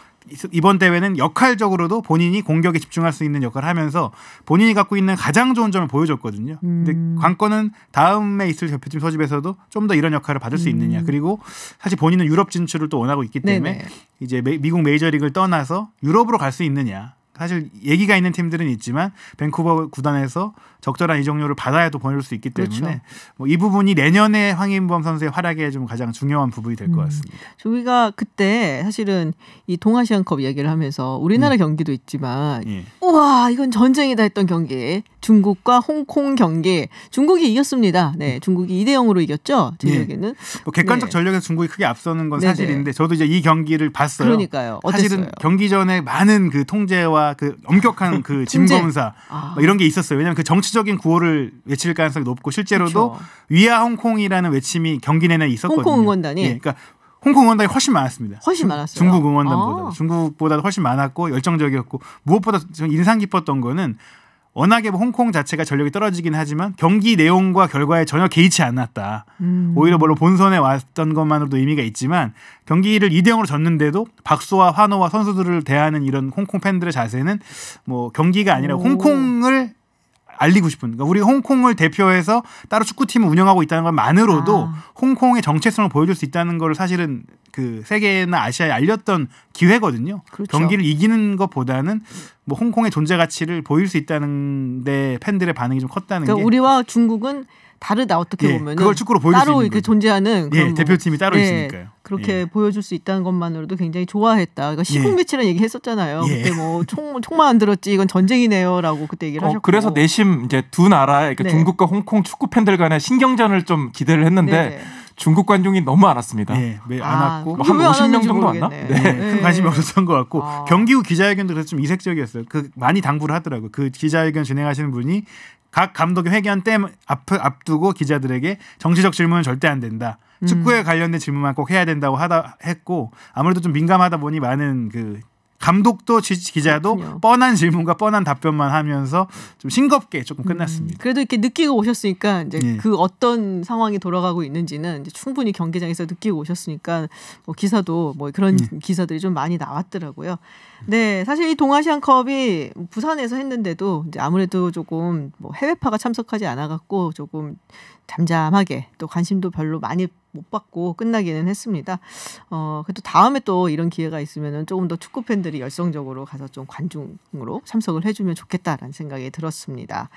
이번 대회는 역할적으로도 본인이 공격에 집중할 수 있는 역할을 하면서 본인이 갖고 있는 가장 좋은 점을 보여줬거든요. 근데 관건은 다음에 있을 대표팀 소집에서도 좀 더 이런 역할을 받을 수 있느냐. 그리고 사실 본인은 유럽 진출을 또 원하고 있기 때문에 네네. 이제 미국 메이저리그를 떠나서 유럽으로 갈 수 있느냐. 사실 얘기가 있는 팀들은 있지만 밴쿠버 구단에서 적절한 이적료를 받아야 또 보낼 수 있기 때문에 그렇죠. 뭐 이 부분이 내년에 황인범 선수의 활약에 좀 가장 중요한 부분이 될 것 같습니다. 저희가 그때 사실은 이 동아시안컵 얘기를 하면서 우리나라 경기도 있지만 우와 이건 전쟁이다 했던 경기 중국과 홍콩 경기 중국이 이겼습니다. 네, 중국이 2대0으로 이겼죠. 제 기억에는. 뭐 객관적 전력에서 중국이 크게 앞서는 건 사실인데 저도 이제 이 경기를 봤어요. 그러니까요. 어땠어요? 사실은 경기 전에 많은 그 통제와 그 엄격한 그 짐 검사 뭐 이런 게 있었어요. 왜냐하면 그 정치적인 구호를 외칠 가능성이 높고 실제로도 그렇죠. 위아 홍콩이라는 외침이 경기 내내 있었거든요. 홍콩 응원단이. 예, 그러니까 홍콩 응원단이 훨씬 많았습니다. 훨씬 많았어요. 중국 응원단보다. 중국보다 훨씬 많았고 열정적이었고 무엇보다 좀 인상 깊었던 거는 워낙에 뭐 홍콩 자체가 전력이 떨어지긴 하지만 경기 내용과 결과에 전혀 개의치 않았다. 오히려 물론 본선에 왔던 것만으로도 의미가 있지만 경기를 2대0으로 졌는데도 박수와 환호와 선수들을 대하는 이런 홍콩 팬들의 자세는 뭐 경기가 아니라 홍콩을 알리고 싶은 그러니까 우리가 홍콩을 대표해서 따로 축구팀을 운영하고 있다는 것만으로도 홍콩의 정체성을 보여줄 수 있다는 걸 사실은 그 세계나 아시아에 알렸던 기회거든요. 그렇죠. 경기를 이기는 것보다는 뭐 홍콩의 존재 가치를 보일 수 있다는 데 팬들의 반응이 좀 컸다는 그러니까 게 우리와 중국은 다르다 어떻게 보면 그걸 축구로 보여줄 수 따로 있는 이렇게 거죠. 존재하는 예, 대표팀이 따로 있으니까요. 그렇게 보여줄 수 있다는 것만으로도 굉장히 좋아했다. 그러니까 시국매치라는 얘기 했었잖아요. 그때 뭐 총만 안 들었지 이건 전쟁이네요라고 그때 얘기를 하셨고. 그래서 내심 이제 두 나라의 그러니까 중국과 홍콩 축구 팬들 간의 신경전을 좀 기대를 했는데 중국 관중이 너무 안 왔습니다. 안 왔고 한 50명 정도 왔나? 큰 관심이 없었던 것 같고 경기 후 기자회견도 그래서 좀 이색적이었어요. 그 많이 당부를 하더라고요. 그 기자회견 진행하시는 분이 각 감독의 회견 때 앞두고 기자들에게 정치적 질문은 절대 안 된다. 축구에 관련된 질문만 꼭 해야 된다고 했고 아무래도 좀 민감하다 보니 많은 그 감독도 기자도 그렇군요. 뻔한 질문과 뻔한 답변만 하면서 좀 싱겁게 조금 끝났습니다. 그래도 이렇게 느끼고 오셨으니까 이제 그 어떤 상황이 돌아가고 있는지는 이제 충분히 경기장에서 느끼고 오셨으니까 뭐 기사도 뭐 그런 기사들이 좀 많이 나왔더라고요. 네, 사실 이 동아시안컵이 부산에서 했는데도 이제 아무래도 조금 뭐 해외파가 참석하지 않아갖고 조금 잠잠하게 또 관심도 별로 많이 못 받고 끝나기는 했습니다. 그래도 다음에 또 이런 기회가 있으면은 조금 더 축구 팬들이 열성적으로 가서 좀 관중으로 참석을 해주면 좋겠다라는 생각이 들었습니다.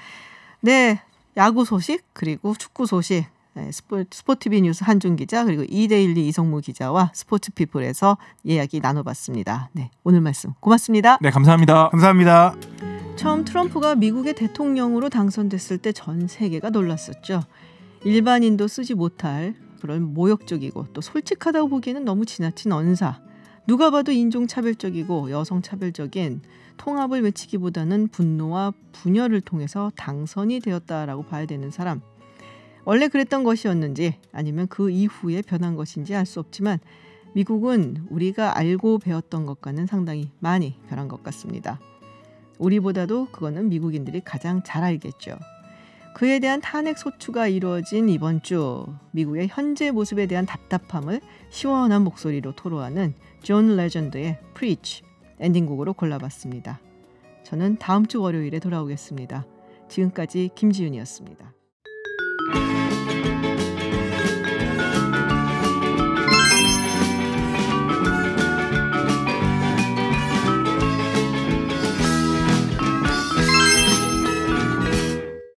네, 야구 소식 그리고 축구 소식. 네, 스포티비 뉴스 한준 기자 그리고 이데일리 이성무 기자와 스포츠피플에서 이야기 나눠봤습니다. 네, 오늘 말씀 고맙습니다. 네, 감사합니다. 감사합니다. 처음 트럼프가 미국의 대통령으로 당선됐을 때 전 세계가 놀랐었죠. 일반인도 쓰지 못할 그런 모욕적이고 또 솔직하다고 보기에는 너무 지나친 언사. 누가 봐도 인종차별적이고 여성차별적인 통합을 외치기보다는 분노와 분열을 통해서 당선이 되었다라고 봐야 되는 사람. 원래 그랬던 것이었는지 아니면 그 이후에 변한 것인지 알 수 없지만 미국은 우리가 알고 배웠던 것과는 상당히 많이 변한 것 같습니다. 우리보다도 그거는 미국인들이 가장 잘 알겠죠. 그에 대한 탄핵 소추가 이루어진 이번 주 미국의 현재 모습에 대한 답답함을 시원한 목소리로 토로하는 존 레전드의 Preach 엔딩곡으로 골라봤습니다. 저는 다음 주 월요일에 돌아오겠습니다. 지금까지 김지윤이었습니다.